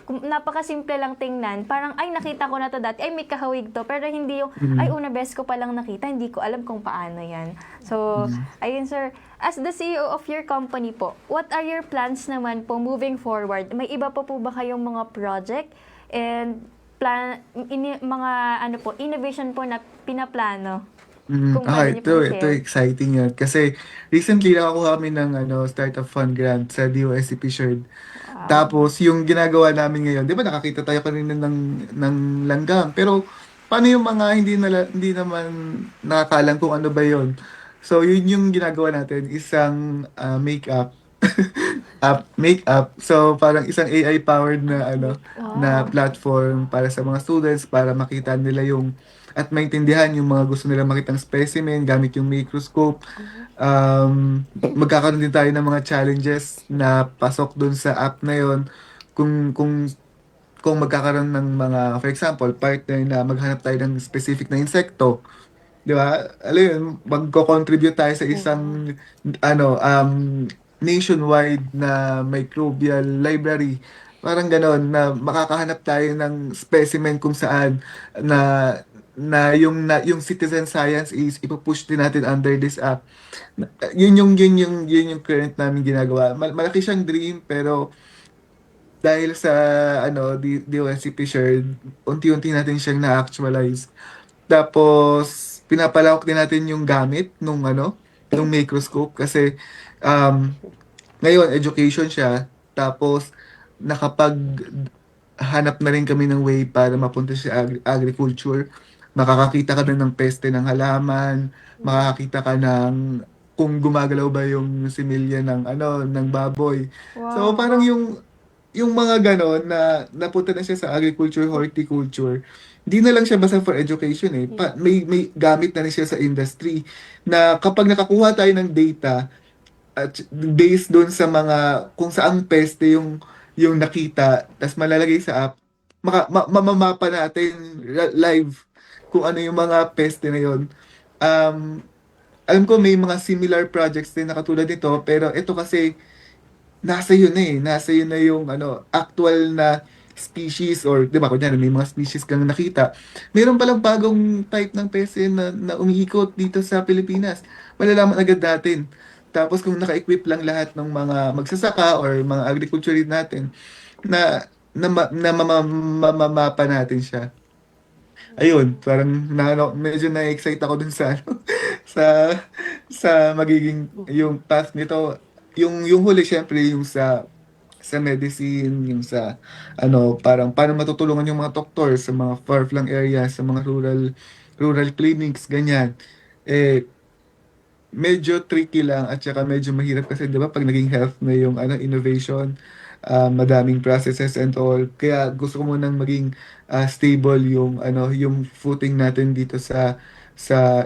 napakasimple lang tingnan. Parang, ay, nakita ko na to dati. Ay, may kahawig to. Pero hindi yung, ay, una best ko palang nakita. Hindi ko alam kung paano yan. So, ayun, sir. As the CEO of your company po, what are your plans naman po moving forward? May iba pa po ba kayong mga project and mga innovation po na pinaplano? Kung pwede niyo Ito, pong ito share. exciting yan. Kasi recently nakakuha kami ng startup fund grant sa DOSCP Shared. Tapos yung ginagawa namin ngayon, 'di ba nakakita tayo kanina ng langgam. Pero paano yung mga hindi naman nakakalam kung ano ba 'yon? So yun yung ginagawa natin, isang make-up make-up. So parang isang AI powered na na Wow. platform para sa mga students para makita nila yung at maintindihan yung mga gusto nila makitang specimen gamit yung microscope. Magkakaroon din tayo ng mga challenges na pasok dun sa app na yon kung kung kung magkakaroon ng mga, for example, partner na maghanap tayo ng specific na insekto, di ba? Alam yun, magko-contribute tayo sa isang nationwide na microbial library. Parang ganon na makakahanap tayo ng specimen kung saan na yung citizen science is ipupush din natin under this app. Yun yung current namin ginagawa. Malaki siyang dream pero dahil sa DOSCP shared, unti-unti natin siyang na-actualize. Tapos pinapalawak din natin yung gamit nung microscope kasi um, ngayon education siya tapos nakapag hanap na rin kami ng way para mapunta sa agriculture. Makakakita ka na ng peste ng halaman, makakakita ka ng kung gumagalaw ba yung similya ng baboy. So Wow. parang yung mga ganon na napunta na siya sa agriculture, horticulture, hindi na lang siya basta for education eh. May gamit na rin siya sa industry na kapag nakakuha tayo ng data at based doon sa mga kung saang peste yung nakita, tas malalagay sa app, mamamapa natin live kung ano yung mga peste na yon. Um, Alam ko may mga similar projects din na katulad nito, pero ito kasi nasa yun na yung actual na species or 'di ba kunyari may mga species kang nakita. Meron palang bagong type ng peste na umiikot dito sa Pilipinas. Malalaman agad natin. Tapos kung naka-equip lang lahat ng mga magsasaka or mga agriculturist natin mamamapa natin siya. Ayun, parang medyo na-excite ako dun sa sa magiging yung path nito. Yung huli syempre yung sa medicine, yung sa parang paano matutulungan yung mga doktor sa mga far-flung areas, sa mga rural clinics, ganyan. Eh, medyo tricky lang at saka medyo mahirap kasi 'di ba pag naging health na yung innovation, madaming processes and all. Kaya gusto ko munang maging stable yung footing natin dito sa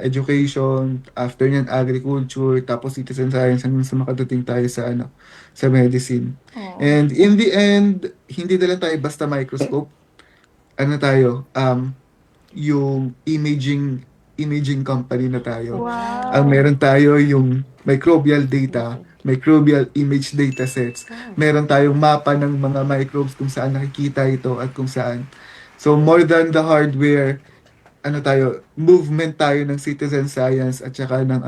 education, after niyan agriculture, tapos citizen science hanggang sa makadating tayo sa medicine. Oh. And in the end, hindi na lang tayo basta microscope. Tayo, yung imaging company na tayo. Ang Wow. meron tayo yung microbial data, microbial image data sets. Meron tayong mapa ng mga microbes kung saan nakikita ito at kung saan. So more than the hardware, movement tayo ng citizen science at saka ng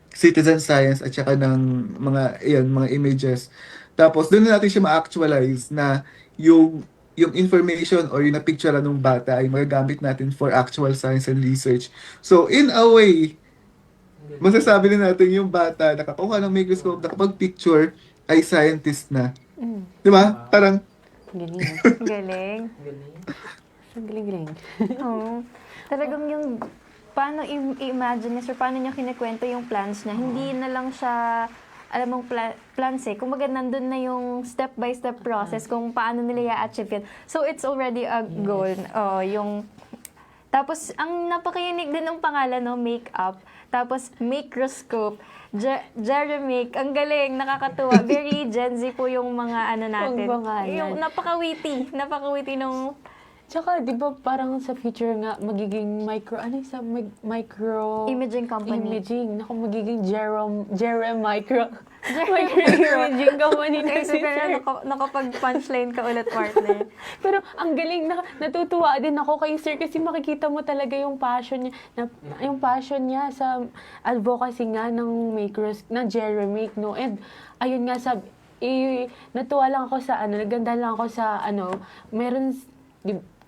citizen science at saka ng mga images. Tapos doon na natin siya ma-actualize na yung information or yung na-picture ng bata ay magagamit natin for actual science and research. So in a way, masasabi na natin yung bata nakakuha ng microscope, nakapag-picture, ay scientist na. Mm. Di ba? Parang, Galing. Galing. Ang galing-galing. Oo. Talagang yung paano i-imagine niya or paano niya kinikwento yung plans niya. Hindi na lang siya alam mong plans eh. Kumbaga nandun na yung step-by-step process kung paano nila i-achieve yun. So it's already a goal. Tapos ang napakayinig din ng pangalan, no, make-up. Tapos microscope. Jeremic, ang galing, nakakatuwa. Very Gen Z po yung mga natin. Ang pangalan. Yung napaka-witty nung Tsaka, di ba parang sa future nga, magiging micro... imaging company. Imaging. Naku, magiging micro imaging company na Naisip si ka na, Sir. nakapag-punchline ka ulit, partner. Pero ang galing, natutuwa din ako kay Sir kasi makikita mo talaga yung passion niya, yung passion niya sa advocacy nga ng Jeremy, no? And ayun nga, natuwa lang ako sa naganda lang ako sa meron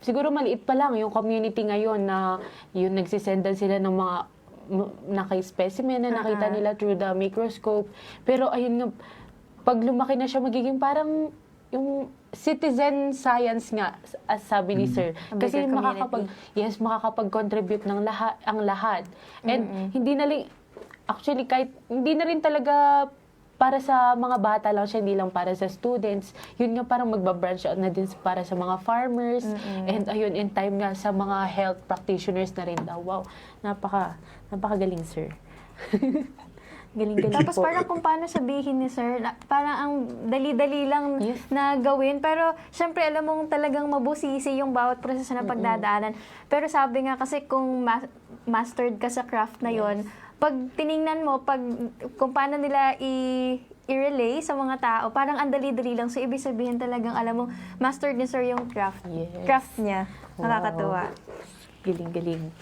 siguro maliit pa lang yung community ngayon na yun nagsisendan sila ng mga naka-specimen na nakita nila through the microscope. Pero ayun nga, pag lumaki na siya, magiging parang yung citizen science nga, as sabi ni Sir. Kasi bigger makakapag-contribute ng ang lahat. And hindi na actually, kahit hindi na rin talaga para sa mga bata lang siya, hindi lang para sa students. Yun nga parang magbabranch out na din para sa mga farmers. And ayun, in time nga sa mga health practitioners na rin daw. Wow, napakagaling, Sir. Galing-galing Tapos po. parang kung paano sabihin ni Sir, parang ang dali-dali lang na gawin. Pero syempre alam mong talagang mabusisi yung bawat proseso na pagdadaanan. Pero sabi nga kasi kung mastered ka sa craft na yon, pag tiningnan mo, kung paano nila i-relay sa mga tao, parang ang dali-dali lang. So ibig sabihin talagang alam mo, mastered ni Sir yung craft niya. Nakakatuwa. Galing-galing.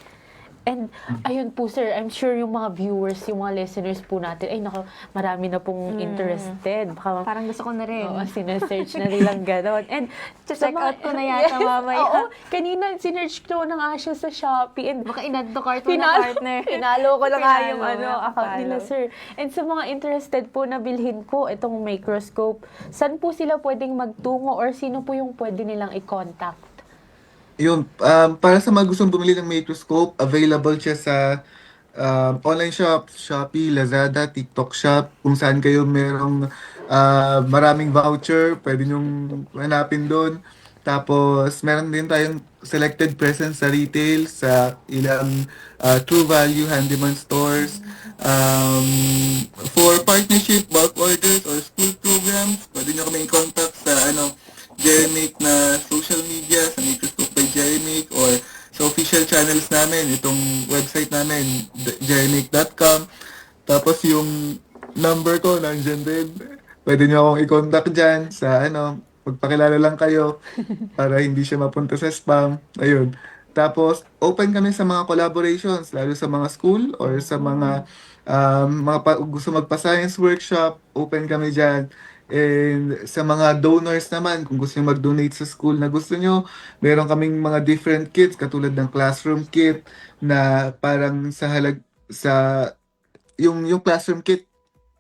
And ayun po, Sir, I'm sure yung mga viewers, yung mga listeners po natin, ay naku, marami na pong interested. Baka, Parang gusto ko na rin. oo, sinesearch na nilang gano'n. And Check out ko na yata mamaya. Oo, kanina sinearch ko ng Asya sa Shopee. And Baka in-add to cart mo na partner. Pinalo ko lang nga yung Pinalo, account nila, follow. Sir. And sa mga interested po na bilhin po itong microscope, saan po sila pwedeng magtungo or sino po yung pwede nilang i-contact? Yun, para sa mga gustong bumili ng microscope, available siya sa online shop, Shopee, Lazada, TikTok Shop, kung saan kayo merong maraming voucher, pwede nyong hanapin doon. Tapos, meron din tayong selected presence sa retail, sa ilang True Value Handyman stores. For partnership, bulk orders, or school programs, pwede nyo kami i-contact sa Jeremic na social media, sa Microscope by Jeremic, or sa official channels namin, itong website namin, jeremic.com. Tapos yung number ko, nandiyan din. Pwede nyo akong i-contact dyan sa magpakilala lang kayo para hindi siya mapunta sa spam. Ayun. Tapos, open kami sa mga collaborations, lalo sa mga school or sa mga gusto magpa-science workshop, open kami dyan. And sa mga donors naman, kung gusto nyo mag-donate sa school na gusto nyo, meron kaming mga different kits, katulad ng classroom kit na parang yung classroom kit,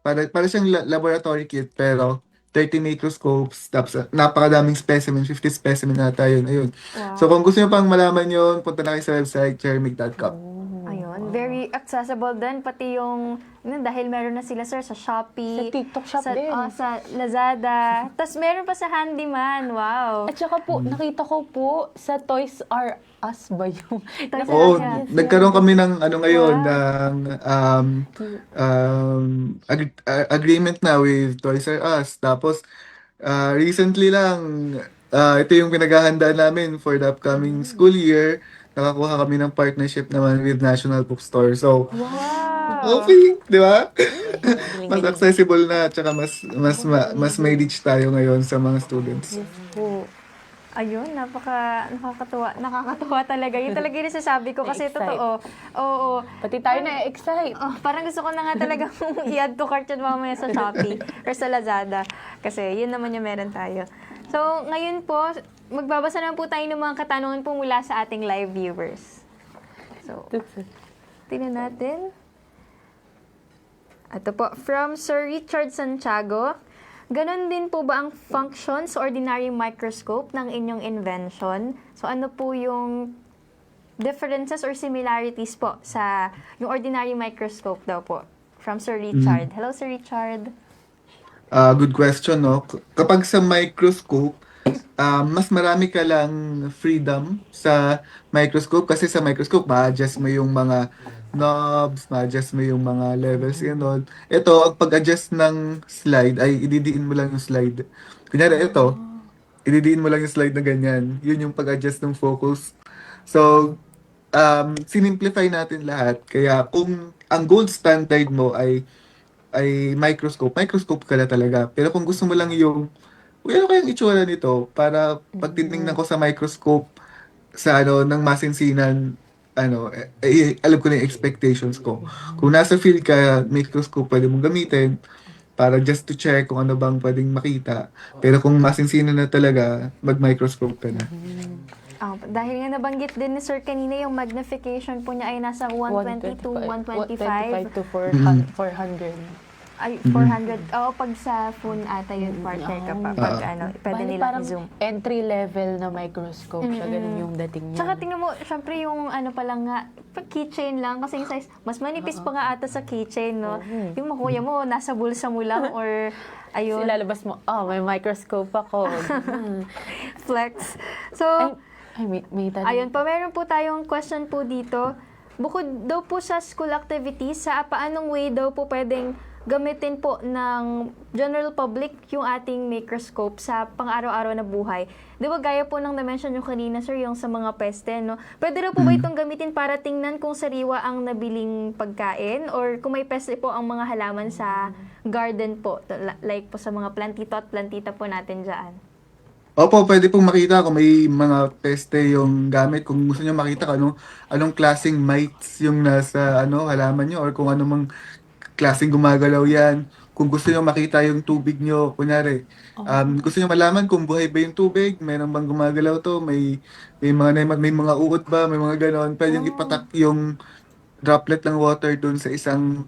para siyang laboratory kit, pero 30 microscopes, tapos napakadaming specimen, 50 specimen na tayo. Ayun. So kung gusto nyo pang malaman yun, punta na kayo sa website, jeremic.com. Ayun, very accessible din. Pati yung, dahil meron na sila, Sir, sa Shopee. Sa TikTok Shop din. Sa Lazada. Tapos meron pa sa Handyman. Wow. At saka po, nakita ko po sa Toys R Us ba yung... Toys R Oo, Us, nagkaroon kami ng ngayon, ng agreement na with Toys R Us. Tapos, recently lang, ito yung pinaghahandaan namin for the upcoming school year. Nakakuha kami ng partnership naman with National Bookstore. So, okay, di ba? Mas accessible na, tsaka mas may reach tayo ngayon sa mga students. po. Ayun, nakakatuwa talaga. Yun talaga yung nasasabi ko kasi Na-excite. totoo. Oo. Pati tayo na-excite. Oh, parang gusto ko na nga talaga i-add to cart yun mamaya sa Shopee or sa Lazada. Kasi yun naman yung meron tayo. So, ngayon po, magbabasa naman po tayo ng mga katanungan po mula sa ating live viewers. So, tingnan natin. Ito po, from Sir Richard Santiago. Ganon din po ba ang function sa ordinary microscope ng inyong invention? So, ano po yung differences or similarities po sa yung ordinary microscope daw po? From Sir Richard. Hello, Sir Richard. Good question, no? Kapag sa microscope, mas marami ka lang freedom sa microscope kasi sa microscope, ma-adjust mo yung mga knobs, ma-adjust mo yung mga levels, gano'n. Ito, ang pag-adjust ng slide, ay ididiin mo lang yung slide. Kunyari, ito, ididiin mo lang yung slide na ganyan. Yun yung pag-adjust ng focus. So, sinimplify natin lahat. Kaya, kung ang gold standard mo ay microscope ka na talaga. Pero kung gusto mo lang yung, ano kayang itsura nito para pag tinignan ko sa microscope sa ng masinsinan, alam ko na yung expectations ko. Kung nasa field ka, microscope pwede mong gamitin para just to check kung ano bang pwedeng makita. Pero kung masinsinan na talaga, mag-microscope ka na. Dahil nga nabanggit din ni Sir kanina, yung magnification po niya ay nasa 120 to 125. 125 to 400. Ay, 400. Oo, pag sa phone ata yun, partner ka pa. Pag pwede Bali, nilang parang i-zoom. entry level na microscope siya, ganun yung dating niya. Tsaka tingnan mo, syempre yung pa lang nga, keychain lang, kasi yung size, mas manipis pa nga ata sa keychain, no? Yung makuya mo, nasa bulsa mo lang, or ayun, Lalabas mo, may microscope ako. flex. So, May tanong. ayun pa, meron po tayong question po dito. Bukod daw po sa school activities, sa paanong way daw po pwedeng gamitin po ng general public yung ating microscope sa pang-araw-araw na buhay. Di ba gaya po ng na-mention yung kanina, sir, yung sa mga peste, no? Pwede raw po ba itong gamitin para tingnan kung sariwa ang nabiling pagkain or kung may peste po ang mga halaman sa garden po, like po sa mga plantito at plantita po natin dyan? Opo, pwede pong makita kung may mga peste yung gamit. Kung gusto niyo makita kung anong klaseng mites yung nasa halaman niyo or kung anong klaseng gumagalaw yan. Kung gusto niyo makita yung tubig niyo, kunyari, gusto niyo malaman kung buhay ba yung tubig, meron bang gumagalaw to, may mga uod ba, may mga ganon. Pwede yung ipatak yung droplet ng water dun sa isang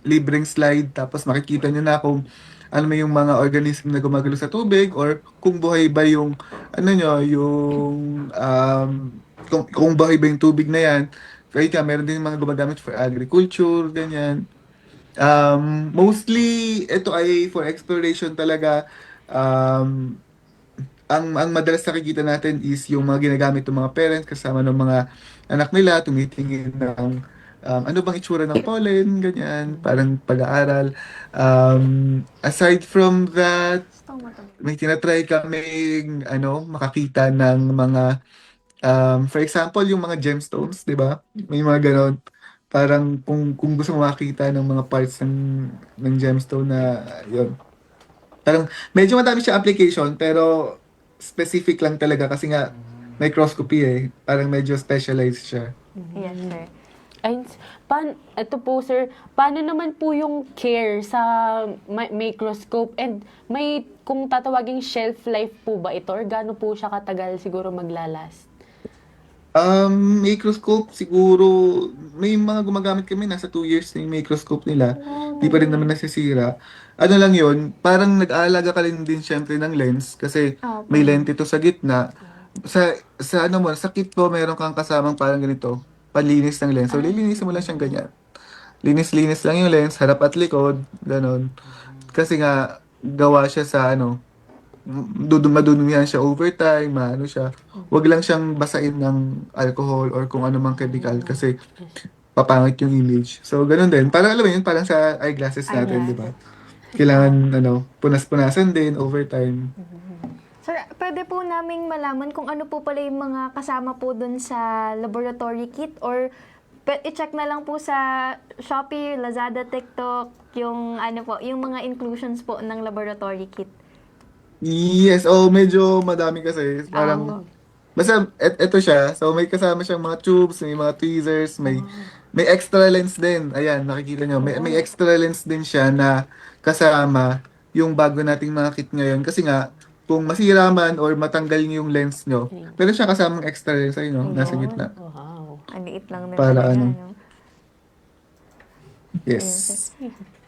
libreng slide, tapos makikita niyo na kung ano may yung mga organism na gumagalaw sa tubig or kung buhay ba yung kung buhay ba yung tubig na yan. Kaya meron din mga gumagamit for agriculture, ganyan. Mostly ito ay for exploration talaga. Ang madalas nakikita natin is yung mga ginagamit ng mga parents kasama ng mga anak nila, tumitingin ng ano bang itsura ng pollen, ganyan, parang pag-aaral. Aside from that, may tinatry kaming makakita ng mga for example, yung mga gemstones, di ba? May mga ganon. Parang kung gusto mo makita ng mga parts ng gemstone na yun. Parang medyo madami siya application pero specific lang talaga kasi nga microscopy Parang medyo specialized siya. Yes, sir. Ito po, sir, paano naman po yung care sa microscope and kung tatawaging shelf life po ba ito or gaano po siya katagal siguro maglalast? Microscope siguro, may mga gumagamit kami, nasa 2 years na yung microscope nila. Di pa rin naman nasisira. Ano lang yun, parang nag-aalaga ka rin din syempre ng lens kasi may lente to sa gitna. Sa kit po, meron kang kasamang parang ganito, panlinis ng lens. So, lilinisin mo lang siyang ganyan. Linis-linis lang yung lens, harap at likod, ganon. Kasi nga, gawa siya sa madudumihan siya over time, siya. Wag lang siyang basain ng alcohol or kung ano mang chemical kasi papangit yung image. So, ganun din. Parang alam mo yun, parang sa eyeglasses natin, di ba? Kailangan, punas-punasan din over time. Sir, pwede po naming malaman kung ano po pala yung mga kasama po dun sa laboratory kit or i-check na lang po sa Shopee, Lazada, TikTok, yung mga inclusions po ng laboratory kit. Yes, medyo madami kasi. Parang, basta, eto siya. So, may kasama siyang mga tubes, may mga tweezers, may extra lens din. Ayan, nakikita nyo. May extra lens din siya na kasama yung bago nating mga kit ngayon. Kasi nga, kung masira man or matanggal niyo yung lens nyo, pero siya kasamang extra lens ay nasa gitna. Wow. Ang liit lang na Para talaga, Yes.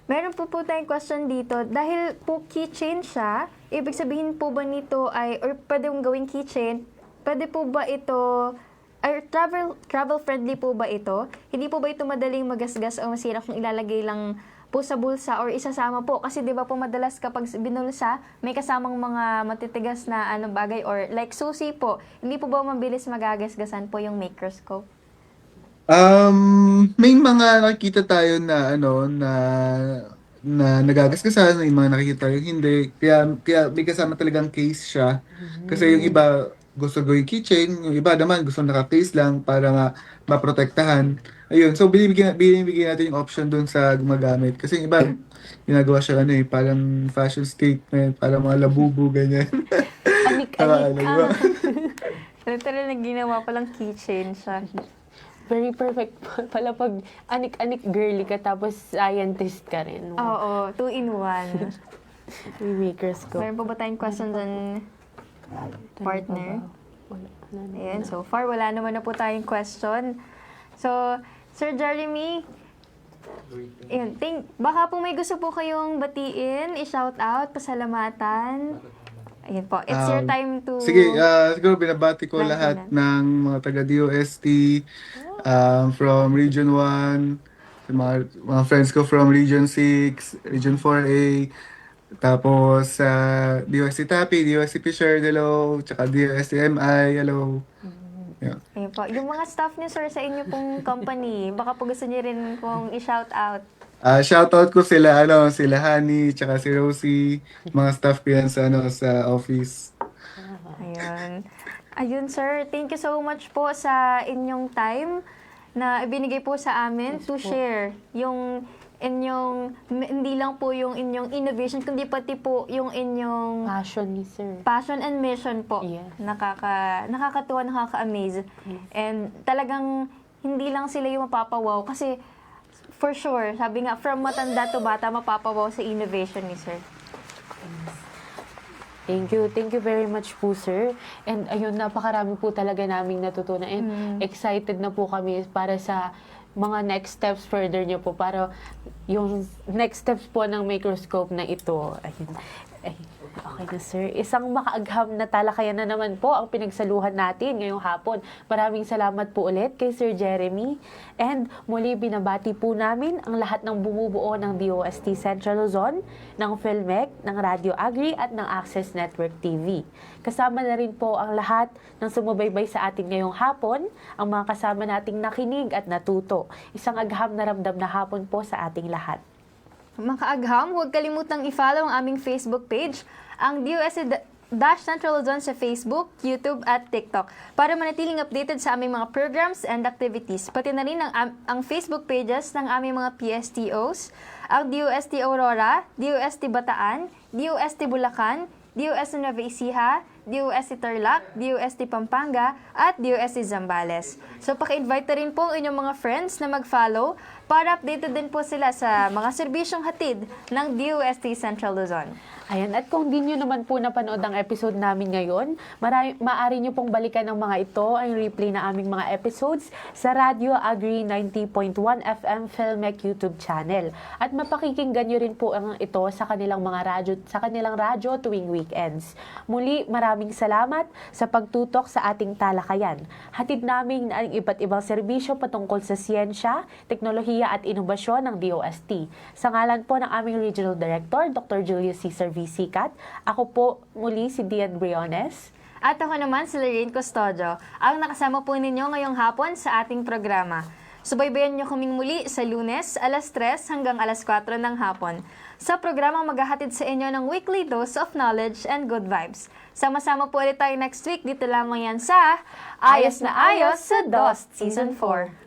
Meron po tayong question dito. Dahil po keychain siya, ibig sabihin po ba nito or pwede mong gawing keychain, pwede po ba ito, travel friendly po ba ito? Hindi po ba ito madaling magasgas o masira kung ilalagay lang po sa bulsa or isasama po? Kasi di ba po madalas kapag binulsa, may kasamang mga matitigas na bagay or like susi po. Hindi po ba mabilis magagasgasan po yung microscope? May mga nakikita tayo na na nagagasgasan, may mga nakikita tayo hindi. Kaya may kasama talagang case siya. Kasi yung iba gusto gawing keychain, yung iba naman gusto naka-case lang para nga maprotektahan. Ayun, so binibigyan natin yung option dun sa gumagamit. Kasi yung iba ginagawa siya parang fashion statement, parang mga labubu, ganyan. Anik-anik. Literal na ginawa palang keychain siya. Very perfect pala pag anik-anik girly ka tapos scientist ka rin. Oo, 2-in-1. May microscope. Meron po ba tayong question dyan, partner? Ayan, so far, wala naman na po tayong question. So, Sir Jeremy, yun, baka po may gusto po kayong batiin, i-shout out, pasalamatan. Ayun po, it's your time to... Sige, siguro binabati ko Right, lahat Renan. ng mga taga-DOST from Region 1, mga friends ko from Region 6, Region 4A, tapos sa DOST Tapi, DOST Fisher, hello, tsaka DOST MI, hello. Yeah. Ayun po, yung mga staff niyo, sir, sa inyo pong company, baka po gusto niyo rin pong i-shout out. Shoutout ko sila Honey, tsaka si Rosie, mga staff ko yan sa office. Ayun. Ayun, sir. Thank you so much po sa inyong time na ibinigay po sa amin to share yung inyong, hindi lang po yung inyong innovation, kundi pati po yung inyong Passion ni sir. passion and mission po. Yes. Nakakatuwa, nakaka-amaze. And talagang hindi lang sila yung mapapawaw kasi for sure, sabi nga, from matanda to bata, mapapawaw sa innovation ni sir. Thank you. Thank you very much po, sir. And ayun, napakarami po talaga naming natutunan. And excited na po kami para sa mga next steps further niyo po. Para yung next steps po ng microscope na ito. Ayun. Ay, okay na, sir. Isang makaagham na talakayan na naman po ang pinagsaluhan natin ngayong hapon. Maraming salamat po ulit kay Sir Jeremy. And muli binabati po namin ang lahat ng bumubuo ng DOST Central Luzon, ng PhilMec, ng Radio Agri at ng Access Network TV. Kasama na rin po ang lahat ng sumubaybay sa atin ngayong hapon, ang mga kasama nating nakinig at natuto. Isang agham na ramdam na hapon po sa ating lahat. Mga kaagham, huwag kalimutang i-follow ang aming Facebook page, ang DOST-Central Luzon sa Facebook, YouTube at TikTok para manatiling updated sa aming mga programs and activities. Pati na rin ang Facebook pages ng aming mga PSTOs, ang DOST Aurora, DOST Bataan, DOST Bulacan, DOST Nueva Ecija, DOST Tarlac, DOST Pampanga, at DOST Zambales. So, paki-invite na rin po ang inyong mga friends na mag-follow para updated din po sila sa mga serbisyong hatid ng DOST Central Luzon. Ayan, at kung di nyo naman po napanood ang episode namin ngayon, maaari nyo pong balikan ng mga ito, ang replay na aming mga episodes sa Radio Agri 90.1 FM PhilMec YouTube channel. At mapakikinggan nyo rin po ang ito sa kanilang radyo tuwing weekends. Muli, maraming salamat sa pagtutok sa ating talakayan. Hatid namin ang iba't ibang serbisyo patungkol sa siyensya, teknolohiya at inobasyon ng DOST. Sa ngalan po ng aming Regional Director, Dr. Julius Cesar V. Sicat, ako po muli si Dian Briones. At ako naman si Lorraine Custodio, ang nakasama po ninyo ngayong hapon sa ating programa. Subaybayan nyo kaming muli sa Lunes, alas 3 hanggang alas 4 ng hapon sa programang maghahatid sa inyo ng weekly dose of knowledge and good vibes. Sama-sama po ulit tayo next week. Dito lamang yan sa Ayos na Ayos sa DOST Season 4.